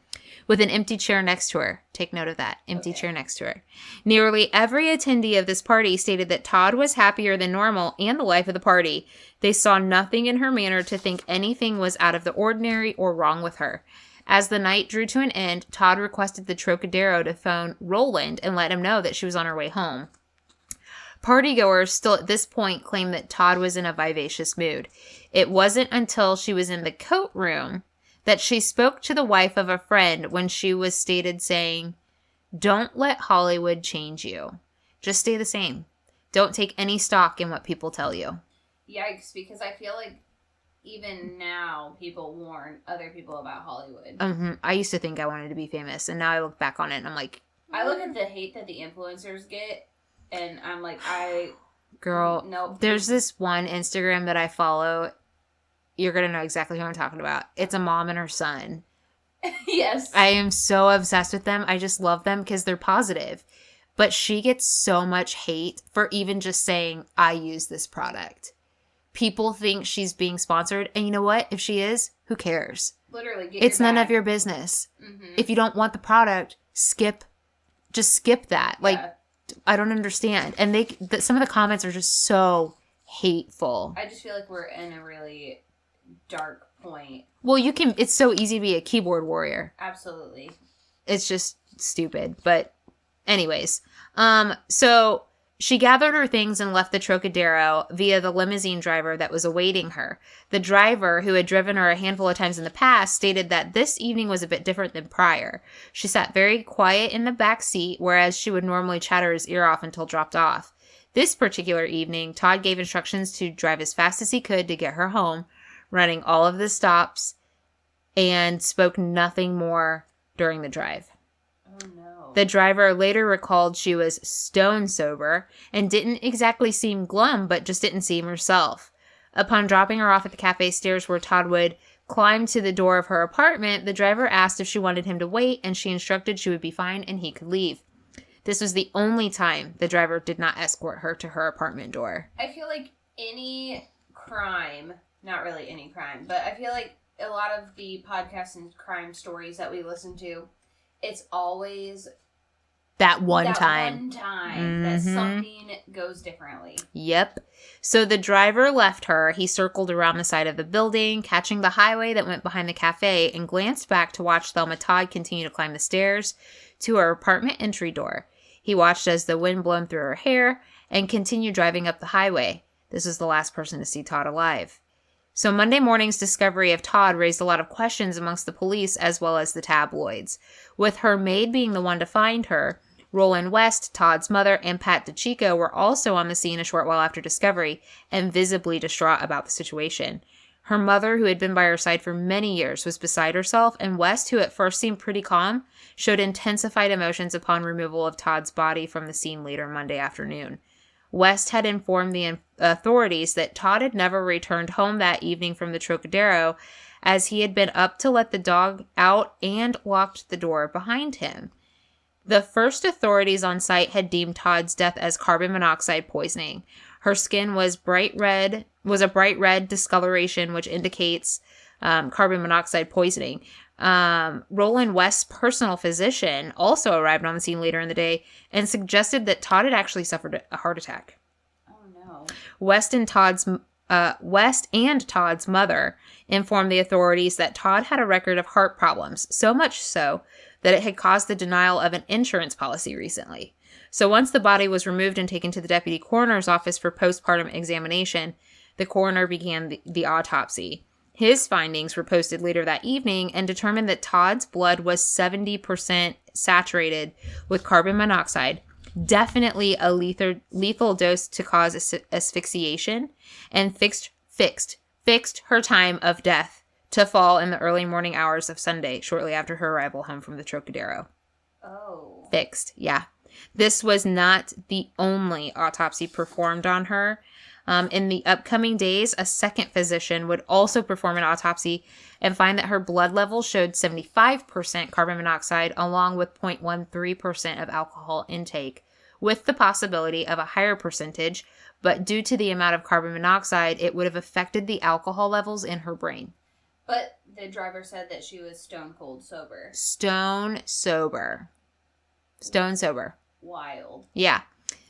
with an empty chair next to her. Take note of that. Empty chair next to her. Nearly every attendee of this party stated that Todd was happier than normal and the life of the party. They saw nothing in her manner to think anything was out of the ordinary or wrong with her. As the night drew to an end, Todd requested the Trocadero to phone Roland and let him know that she was on her way home. Partygoers still at this point claimed that Todd was in a vivacious mood. It wasn't until she was in the coat room that she spoke to the wife of a friend when she was stated saying, "Don't let Hollywood change you. Just stay the same. Don't take any stock in what people tell you." Yikes, because I feel like even now people warn other people about Hollywood. I used to think I wanted to be famous, and now I look back on it and I'm like, I look at the hate that the influencers get, and I'm like, Girl, nope. There's this one Instagram that I follow. You're going to know exactly who I'm talking about. It's a mom and her son. Yes. I am so obsessed with them. I just love them because they're positive. But she gets so much hate for even just saying, I use this product. People think she's being sponsored. And you know what? If she is, who cares? Literally, it's none of your business. Mm-hmm. If you don't want the product, just skip that. Like, I don't understand. And some of the comments are just so hateful. I just feel like we're in a really dark point. Well, it's so easy to be a keyboard warrior. Absolutely. It's just stupid. But anyways, so she gathered her things and left the Trocadero via the limousine driver that was awaiting her. The driver, who had driven her a handful of times in the past, stated that this evening was a bit different than prior. She sat very quiet in the back seat, whereas she would normally chatter his ear off until dropped off. This particular evening, Todd gave instructions to drive as fast as he could to get her home, running all of the stops, and spoke nothing more during the drive. Oh, no. The driver later recalled she was stone sober and didn't exactly seem glum, but just didn't seem herself. Upon dropping her off at the cafe stairs where Todd would climb to the door of her apartment, the driver asked if she wanted him to wait, and she instructed she would be fine and he could leave. This was the only time the driver did not escort her to her apartment door. I feel like any crime, not really any crime, but I feel like a lot of the podcasts and crime stories that we listen to, it's always that one time that something goes differently. Yep. So the driver left her. He circled around the side of the building, catching the highway that went behind the cafe, and glanced back to watch Thelma Todd continue to climb the stairs to her apartment entry door. He watched as the wind blew through her hair and continued driving up the highway. This was the last person to see Todd alive. So Monday morning's discovery of Todd raised a lot of questions amongst the police as well as the tabloids. With her maid being the one to find her, Roland West, Todd's mother, and Pat DeChico were also on the scene a short while after discovery and visibly distraught about the situation. Her mother, who had been by her side for many years, was beside herself, and West, who at first seemed pretty calm, showed intensified emotions upon removal of Todd's body from the scene later Monday afternoon. West had informed the authorities that Todd had never returned home that evening from the Trocadero, as he had been up to let the dog out and locked the door behind him. The first authorities on site had deemed Todd's death as carbon monoxide poisoning. Her skin was a bright red discoloration, which indicates carbon monoxide poisoning. Roland West's personal physician also arrived on the scene later in the day and suggested that Todd had actually suffered a heart attack. Oh no. West and Todd's mother informed the authorities that Todd had a record of heart problems, so much so that it had caused the denial of an insurance policy recently. So once the body was removed and taken to the deputy coroner's office for postpartum examination, the coroner began the autopsy. His findings were posted later that evening and determined that Todd's blood was 70% saturated with carbon monoxide, definitely a lethal dose to cause asphyxiation, and fixed her time of death to fall in the early morning hours of Sunday, shortly after her arrival home from the Trocadero. Oh. Fixed, yeah. This was not the only autopsy performed on her. In the upcoming days, a second physician would also perform an autopsy and find that her blood level showed 75% carbon monoxide along with 0.13% of alcohol intake, with the possibility of a higher percentage, but due to the amount of carbon monoxide, it would have affected the alcohol levels in her brain. But the driver said that she was stone cold sober. Stone sober. Wild. Yeah.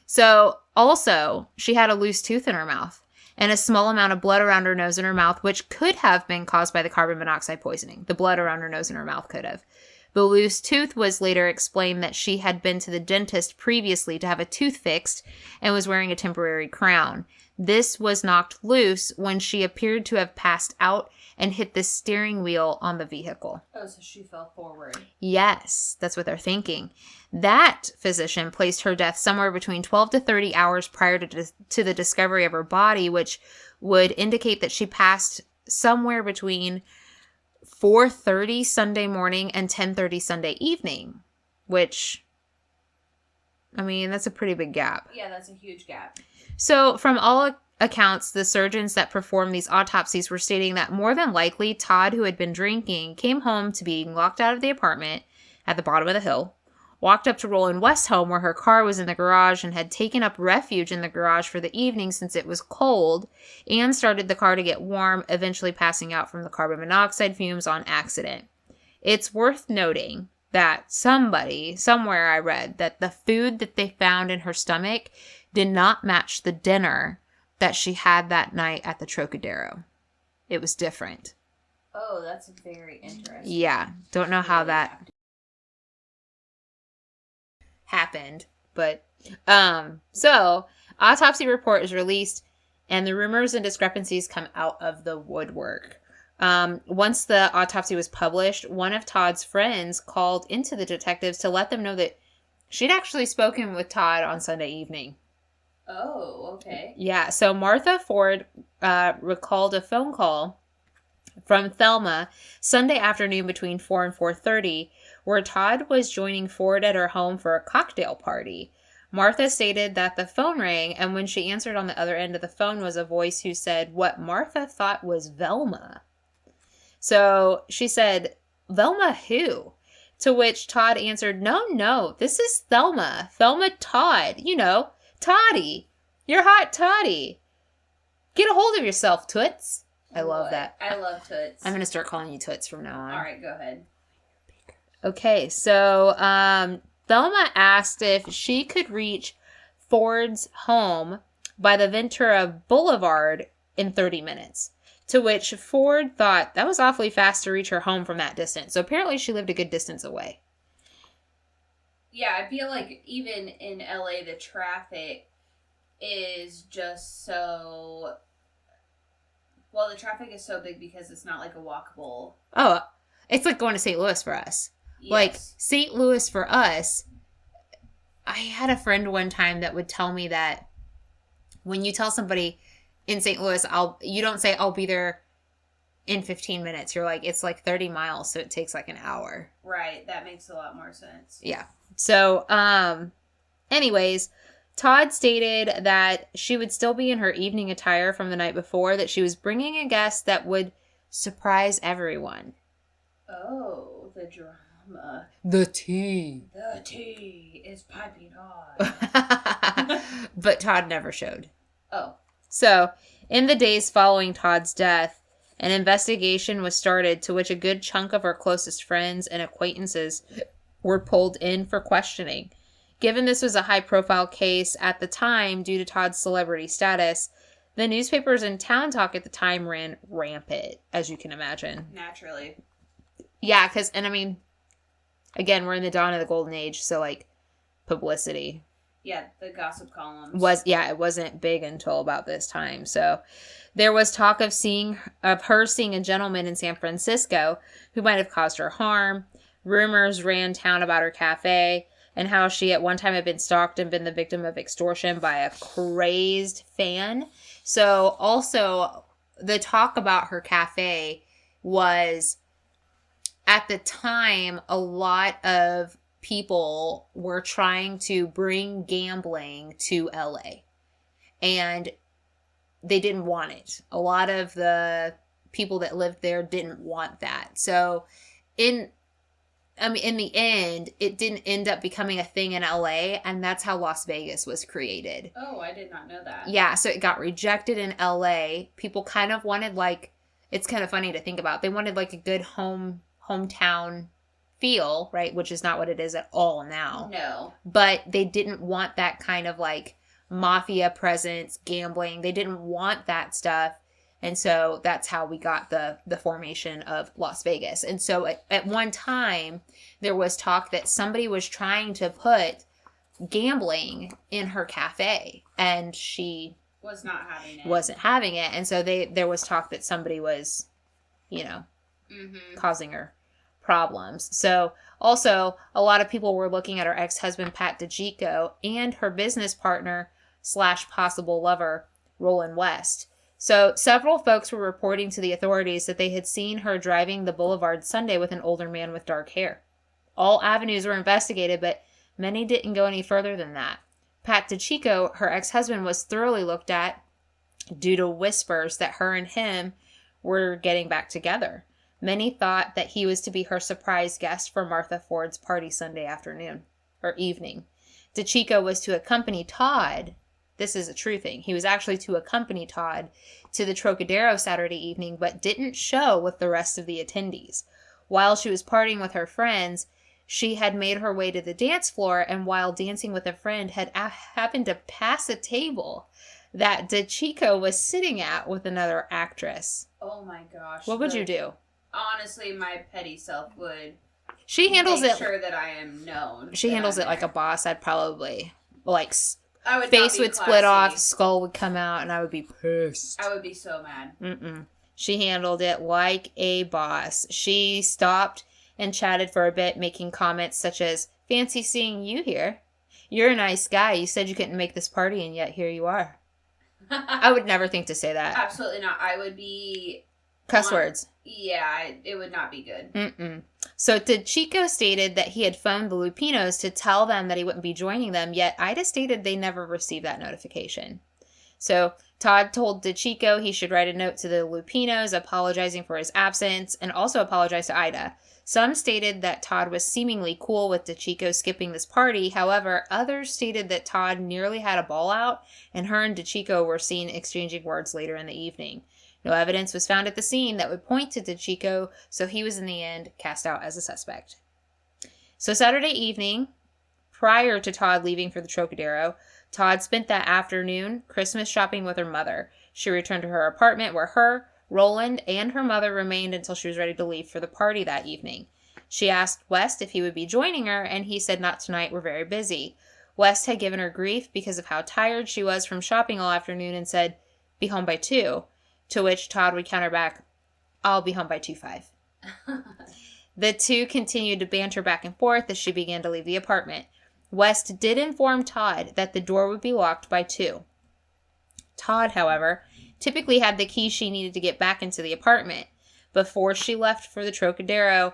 So, also, she had a loose tooth in her mouth and a small amount of blood around her nose and her mouth, which could have been caused by the carbon monoxide poisoning. The blood around her nose and her mouth could have. The loose tooth was later explained that she had been to the dentist previously to have a tooth fixed and was wearing a temporary crown. This was knocked loose when she appeared to have passed out and hit the steering wheel on the vehicle. Oh, so she fell forward. Yes, that's what they're thinking. That physician placed her death somewhere between 12 to 30 hours prior to the discovery of her body, which would indicate that she passed somewhere between 4:30 Sunday morning and 10:30 Sunday evening, which I mean, that's a pretty big gap. Yeah, that's a huge gap. So, from all accounts, the surgeons that performed these autopsies were stating that more than likely Todd, who had been drinking, came home to being locked out of the apartment at the bottom of the hill, walked up to Roland West's home where her car was in the garage and had taken up refuge in the garage for the evening since it was cold, and started the car to get warm, eventually passing out from the carbon monoxide fumes on accident. It's worth noting that somewhere I read that the food that they found in her stomach did not match the dinner that she had that night at the Trocadero. It was different. Oh, that's very interesting. Yeah, don't know how that happened, but so autopsy report is released and the rumors and discrepancies come out of the woodwork. Once the autopsy was published, one of Todd's friends called into the detectives to let them know that she'd actually spoken with Todd on Sunday evening. Oh, okay. Yeah, so Martha Ford recalled a phone call from Thelma Sunday afternoon between 4 and 4:30, where Todd was joining Ford at her home for a cocktail party. Martha stated that the phone rang, and when she answered on the other end of the phone was a voice who said what Martha thought was Velma. So she said, Velma who? To which Todd answered, no, this is Thelma. Thelma Todd. You know, Toddy. You're hot Toddy. Get a hold of yourself, Toots. I love that. I love Toots. I'm going to start calling you Toots from now on. All right, go ahead. Okay, so Thelma asked if she could reach Ford's home by the Ventura Boulevard in 30 minutes. To which Ford thought that was awfully fast to reach her home from that distance. So apparently she lived a good distance away. Yeah, I feel like even in LA, the traffic is just so... Well, the traffic is so big because it's not like a walkable... Oh, it's like going to St. Louis for us. Yes. Like, St. Louis for us, I had a friend one time that would tell me that when you tell somebody in St. Louis, you don't say, I'll be there in 15 minutes. You're like, it's like 30 miles, so it takes like an hour. Right, that makes a lot more sense. Yeah. So, anyways, Todd stated that she would still be in her evening attire from the night before, that she was bringing a guest that would surprise everyone. Oh, the drama. The tea. The tea is piping hot. But Todd never showed. Oh. So, in the days following Todd's death, an investigation was started to which a good chunk of her closest friends and acquaintances were pulled in for questioning. Given this was a high-profile case at the time due to Todd's celebrity status, the newspapers and town talk at the time ran rampant, as you can imagine. Naturally. Yeah, because, and I mean, again, we're in the dawn of the golden age, so, like, publicity. Yeah, the gossip columns. It wasn't big until about this time. So there was talk of her seeing a gentleman in San Francisco who might have caused her harm. Rumors ran town about her cafe and how she at one time had been stalked and been the victim of extortion by a crazed fan. So also the talk about her cafe was, at the time, a lot of people were trying to bring gambling to LA, and they didn't want it. A lot of the people that lived there didn't want that. So in the end, it didn't end up becoming a thing in LA, and that's how Las Vegas was created. Oh, I did not know that. Yeah, so it got rejected in LA. People kind of wanted, like, it's kind of funny to think about. They wanted like a good hometown feel, right? Which is not what it is at all now. No. But they didn't want that kind of like mafia presence, gambling. They didn't want that stuff. And so that's how we got the formation of Las Vegas. And so at one time, there was talk that somebody was trying to put gambling in her cafe, and she was not having it. Wasn't having it. And so there was talk that somebody was, causing her problems. So also, a lot of people were looking at her ex-husband, Pat DeGico, and her business partner / possible lover, Roland West. So several folks were reporting to the authorities that they had seen her driving the boulevard Sunday with an older man with dark hair. All avenues were investigated, but Many didn't go any further than that. Pat DeChico, her ex-husband, was thoroughly looked at due to whispers that her and him were getting back together. Many thought that he was to be her surprise guest for Martha Ford's party Sunday afternoon or evening. DeChico was to accompany Todd. This is a true thing. He was actually to accompany Todd to the Trocadero Saturday evening, but didn't show with the rest of the attendees. While she was partying with her friends, she had made her way to the dance floor, and while dancing with a friend, had happened to pass a table that DeChico was sitting at with another actress. Oh my gosh. What would you do? Honestly, my petty self would She handles make it sure that I am known. She handles it like a boss. I'd probably like I would face would split off, classy. skull would come out, and I would be pissed. I would be so mad. She handled it like a boss. She stopped and chatted for a bit, making comments such as, "Fancy seeing you here. You're a nice guy. You said you couldn't make this party, and yet here you are." I would never think to say that. Absolutely not. I would be... Cuss words. Yeah, it would not be good. So DeChico stated that he had phoned the Lupinos to tell them that he wouldn't be joining them, yet Ida stated they never received that notification. So Todd told DeChico he should write a note to the Lupinos apologizing for his absence and also apologize to Ida. Some stated that Todd was seemingly cool with DeChico skipping this party. However, others stated that Todd nearly had a ball out and her and DeChico were seen exchanging words later in the evening. No evidence was found at the scene that would point to DeChico, so he was in the end cast out as a suspect. So Saturday evening, prior to Todd leaving for the Trocadero, Todd spent that afternoon Christmas shopping with her mother. She returned to her apartment where her, Roland, and her mother remained until she was ready to leave for the party that evening. She asked West if he would be joining her, and he said not tonight, we're very busy. West had given her grief because of how tired she was from shopping all afternoon and said, be home by 2, to which Todd would counter back, I'll be home by 2:05. The two continued to banter back and forth as she began to leave the apartment. West did inform Todd that the door would be locked by 2. Todd, however, typically had the key she needed to get back into the apartment. Before she left the Trocadero,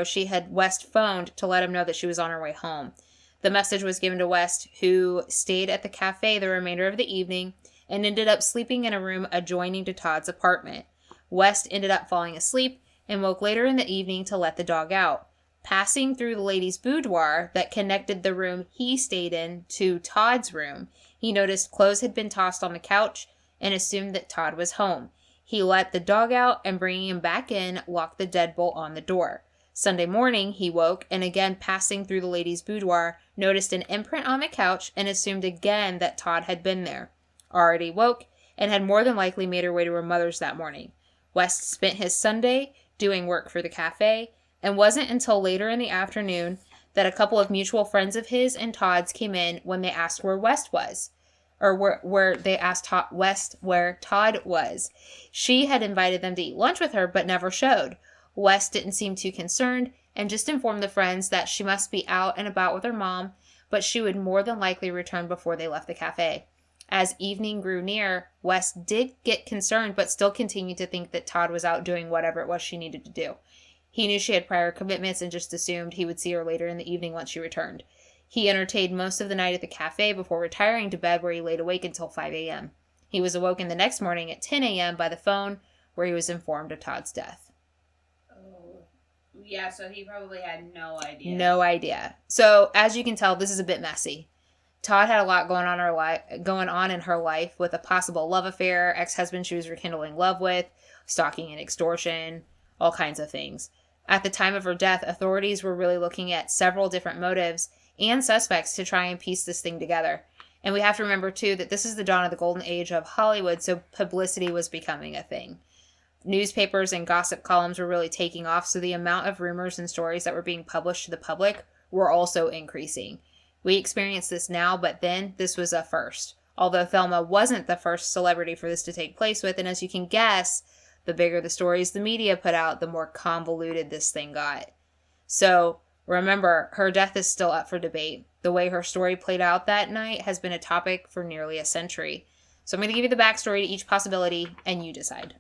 she had West phoned to let him know that she was on her way home. The message was given to West, who stayed at the cafe the remainder of the evening and ended up sleeping in a room adjoining to Todd's apartment. West ended up falling asleep and woke later in the evening to let the dog out. Passing through the ladies' boudoir that connected the room he stayed in to Todd's room, he noticed clothes had been tossed on the couch and assumed that Todd was home. He let the dog out and, bringing him back in, locked the deadbolt on the door. Sunday morning, he woke and, again passing through the ladies' boudoir, noticed an imprint on the couch and assumed again that Todd had been there. Already woke and had more than likely made her way to her mother's that morning. West spent his Sunday doing work for the cafe, and wasn't until later in the afternoon that a couple of mutual friends of his and Todd's came in when they asked where West was. Or where they asked West where Todd was. She had invited them to eat lunch with her, but never showed. West didn't seem too concerned, and just informed the friends that she must be out and about with her mom, but she would more than likely return before they left the cafe. As evening grew near, West did get concerned, but still continued to think that Todd was out doing whatever it was she needed to do. He knew she had prior commitments and just assumed he would see her later in the evening once she returned. He entertained most of the night at the cafe before retiring to bed, where he laid awake until 5 a.m. He was awoken the next morning at 10 a.m. by the phone, where he was informed of Todd's death. Oh, yeah, so he probably had no idea. No idea. So, as you can tell, this is a bit messy. Todd had a lot going on in her life, with a possible love affair, ex-husband she was rekindling love with, stalking and extortion, all kinds of things. At the time of her death, authorities were really looking at several different motives and suspects to try and piece this thing together. And we have to remember, too, that this is the dawn of the golden age of Hollywood, so publicity was becoming a thing. Newspapers and gossip columns were really taking off, so the amount of rumors and stories that were being published to the public were also increasing. We experience this now, but then this was a first. Although Thelma wasn't the first celebrity for this to take place with, and as you can guess, the bigger the stories the media put out, the more convoluted this thing got. So, remember, her death is still up for debate. The way her story played out that night has been a topic for nearly a century. So I'm going to give you the backstory to each possibility, and you decide.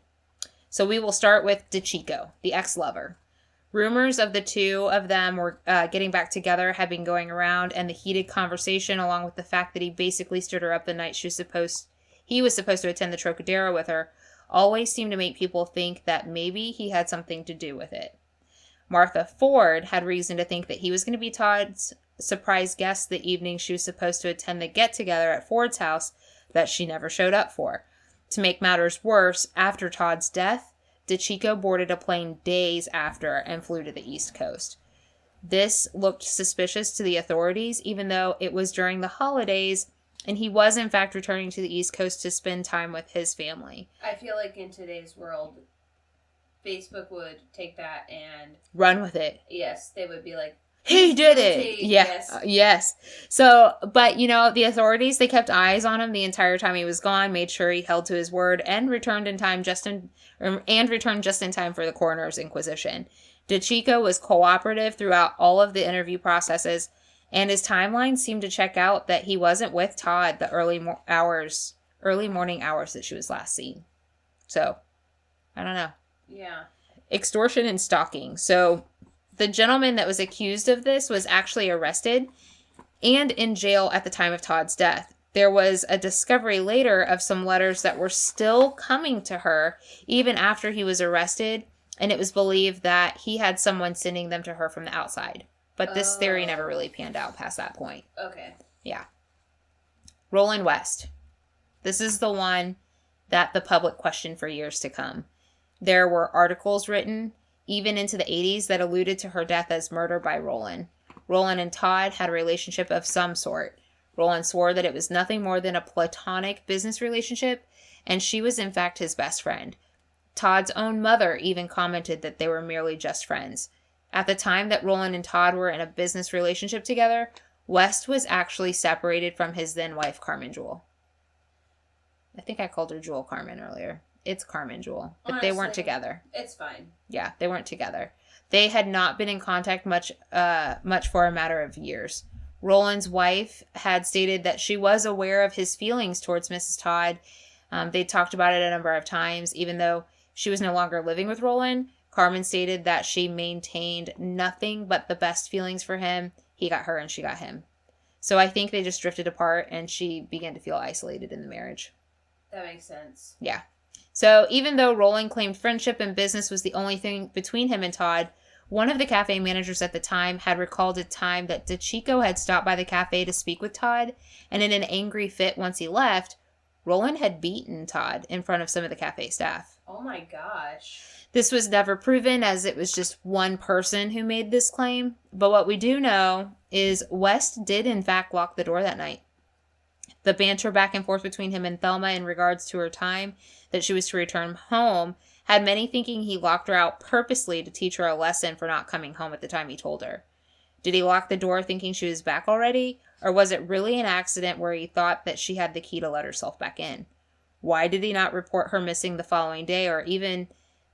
So we will start with DeChico, the ex-lover. Rumors of the two of them were getting back together had been going around, and the heated conversation, along with the fact that he basically stood her up the night he was supposed to attend the Trocadero with her, always seemed to make people think that maybe he had something to do with it. Martha Ford had reason to think that he was going to be Todd's surprise guest the evening she was supposed to attend the get-together at Ford's house that she never showed up for. To make matters worse, after Todd's death, DeChico boarded a plane days after and flew to the East Coast. This looked suspicious to the authorities, even though it was during the holidays, and he was in fact returning to the East Coast to spend time with his family. I feel like in today's world, Facebook would take that and run with it. Yes, they would be like, he did it. Yeah. Yes. So, but the authorities, they kept eyes on him the entire time he was gone, made sure he held to his word, and returned just in time for the coroner's inquisition. DeChico was cooperative throughout all of the interview processes, and his timeline seemed to check out that he wasn't with Todd the early morning hours that she was last seen. So, I don't know. Yeah. Extortion and stalking. So, the gentleman that was accused of this was actually arrested and in jail at the time of Todd's death. There was a discovery later of some letters that were still coming to her even after he was arrested, and it was believed that he had someone sending them to her from the outside. But this theory never really panned out past that point. Okay. Yeah. Roland West. This is the one that the public questioned for years to come. There were articles written, even into the 80s, that alluded to her death as murder by Roland. Roland and Todd had a relationship of some sort. Roland swore that it was nothing more than a platonic business relationship, and she was in fact his best friend. Todd's own mother even commented that they were merely just friends. At the time that Roland and Todd were in a business relationship together, West was actually separated from his then-wife, Carmen Jewel. I think I called her Jewel Carmen earlier. It's Carmen Jewel. But honestly, they weren't together. It's fine. Yeah, they weren't together. They had not been in contact much for a matter of years. Roland's wife had stated that she was aware of his feelings towards Mrs. Todd. They talked about it a number of times. Even though she was no longer living with Roland, Carmen stated that she maintained nothing but the best feelings for him. He got her and she got him. So I think they just drifted apart and she began to feel isolated in the marriage. That makes sense. Yeah. So even though Roland claimed friendship and business was the only thing between him and Todd, one of the cafe managers at the time had recalled a time that DeChico had stopped by the cafe to speak with Todd, and in an angry fit once he left, Roland had beaten Todd in front of some of the cafe staff. Oh my gosh. This was never proven, as it was just one person who made this claim, but what we do know is West did in fact lock the door that night. The banter back and forth between him and Thelma in regards to her time that she was to return home had many thinking he locked her out purposely to teach her a lesson for not coming home at the time he told her. Did he lock the door thinking she was back already? Or was it really an accident where he thought that she had the key to let herself back in? Why did he not report her missing the following day or even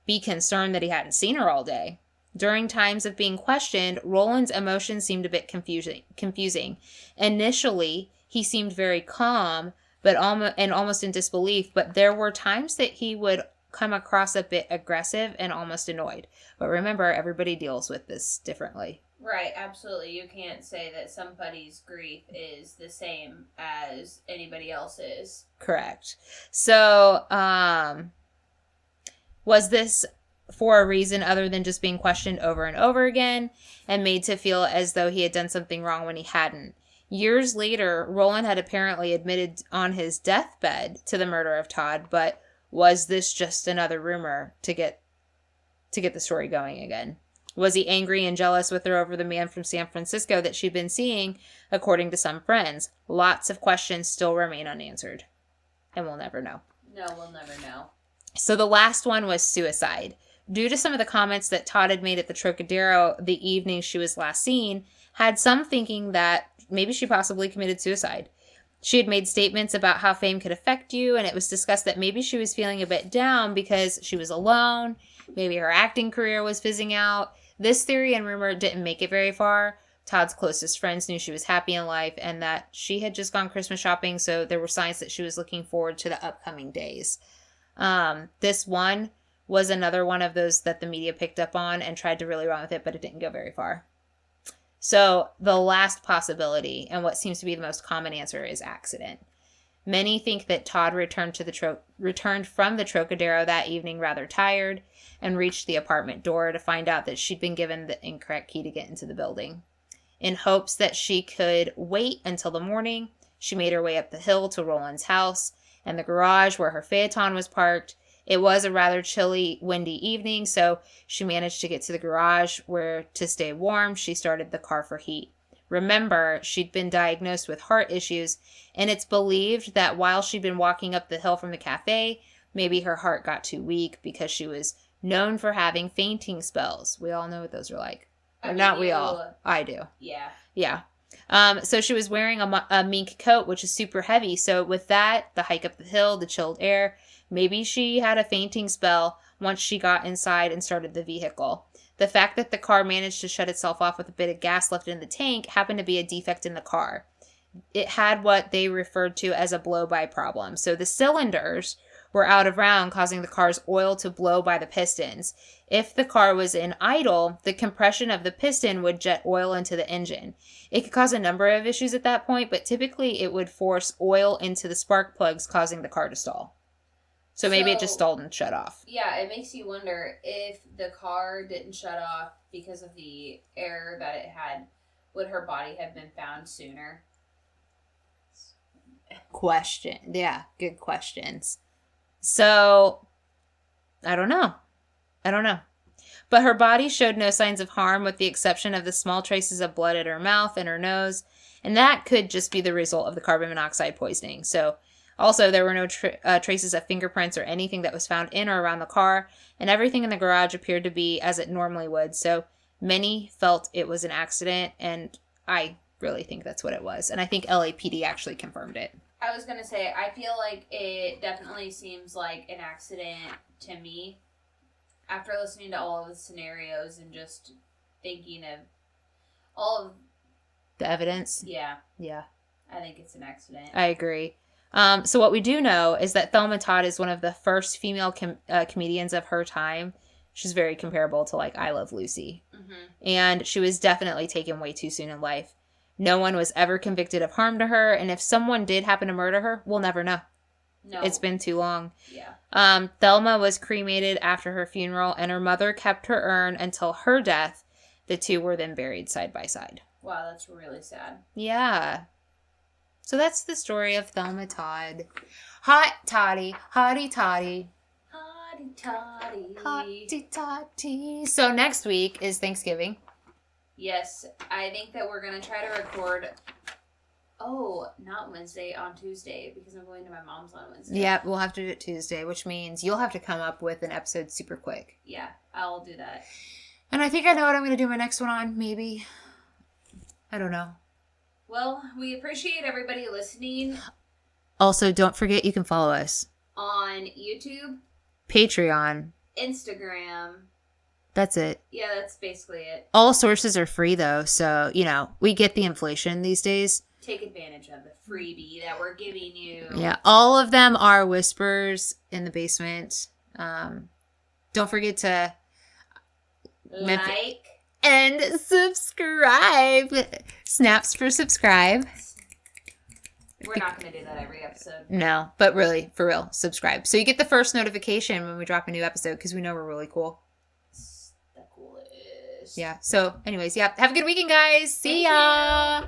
be concerned that he hadn't seen her all day? During times of being questioned, Roland's emotions seemed a bit confusing. Initially, he seemed very calm, but almost in disbelief, but there were times that he would come across a bit aggressive and almost annoyed. But remember, everybody deals with this differently. Right, absolutely. You can't say that somebody's grief is the same as anybody else's. Correct. So, was this for a reason other than just being questioned over and over again and made to feel as though he had done something wrong when he hadn't? Years later, Roland had apparently admitted on his deathbed to the murder of Todd, but was this just another rumor to get the story going again? Was he angry and jealous with her over the man from San Francisco that she'd been seeing, according to some friends? Lots of questions still remain unanswered. And we'll never know. No, we'll never know. So the last one was suicide. Due to some of the comments that Todd had made at the Trocadero the evening she was last seen, had some thinking that maybe she possibly committed suicide. She had made statements about how fame could affect you, and it was discussed that maybe she was feeling a bit down because she was alone, maybe her acting career was fizzing out. This theory and rumor didn't make it very far. Todd's closest friends knew she was happy in life and that she had just gone Christmas shopping, so there were signs that she was looking forward to the upcoming days. This one was another one of those that the media picked up on and tried to really run with it, but it didn't go very far. So the last possibility, and what seems to be the most common answer, is accident. Many think that Todd returned from the Trocadero that evening rather tired and reached the apartment door to find out that she'd been given the incorrect key to get into the building. In hopes that she could wait until the morning, she made her way up the hill to Roland's house and the garage where her Phaeton was parked. It was a rather chilly, windy evening, so she managed to get to the garage where, to stay warm, she started the car for heat. Remember, she'd been diagnosed with heart issues, and it's believed that while she'd been walking up the hill from the cafe, maybe her heart got too weak because she was known for having fainting spells. We all know what those are like. Or not we all. I do. Yeah. Yeah. So she was wearing a mink coat, which is super heavy. So with that, the hike up the hill, the chilled air, maybe she had a fainting spell once she got inside and started the vehicle. The fact that the car managed to shut itself off with a bit of gas left in the tank happened to be a defect in the car. It had what they referred to as a blow-by problem. So the cylinders were out of round, causing the car's oil to blow by the pistons. If the car was in idle, the compression of the piston would jet oil into the engine. It could cause a number of issues at that point, but typically it would force oil into the spark plugs, causing the car to stall. So maybe it just stalled and shut off. Yeah, it makes you wonder if the car didn't shut off because of the error that it had, would her body have been found sooner? Question. Yeah, good questions. So, I don't know. But her body showed no signs of harm with the exception of the small traces of blood at her mouth and her nose, and that could just be the result of the carbon monoxide poisoning. So, also, there were no traces of fingerprints or anything that was found in or around the car, and everything in the garage appeared to be as it normally would. So, many felt it was an accident, and I really think that's what it was. And I think LAPD actually confirmed it. I was going to say, I feel like it definitely seems like an accident to me after listening to all of the scenarios and just thinking of all of the evidence. Yeah. Yeah. I think it's an accident. I agree. So what we do know is that Thelma Todd is one of the first female comedians of her time. She's very comparable to, like, I Love Lucy. Mm-hmm. And she was definitely taken way too soon in life. No one was ever convicted of harm to her, and if someone did happen to murder her, we'll never know. No. It's been too long. Yeah. Thelma was cremated after her funeral, and her mother kept her urn until her death. The two were then buried side by side. Wow, that's really sad. Yeah. So that's the story of Thelma Todd. Hot toddy, hotty toddy. Hotty toddy. Hotty toddy. So next week is Thanksgiving. Yes, I think that we're going to try to record, not Wednesday, on Tuesday, because I'm going to my mom's on Wednesday. Yeah, we'll have to do it Tuesday, which means you'll have to come up with an episode super quick. Yeah, I'll do that. And I think I know what I'm going to do my next one on, maybe. I don't know. Well, we appreciate everybody listening. Also, don't forget you can follow us. On YouTube. Patreon. Instagram. That's it. Yeah, that's basically it. All sources are free, though, so, we get the inflation these days. Take advantage of the freebie that we're giving you. Yeah, all of them are whispers in the basement. Don't forget to... like... and subscribe. Snaps for subscribe. We're not going to do that every episode. No, but really, for real, subscribe. So you get the first notification when we drop a new episode because we know we're really cool. The coolest. Yeah. So anyways, yeah. Have a good weekend, guys. See ya.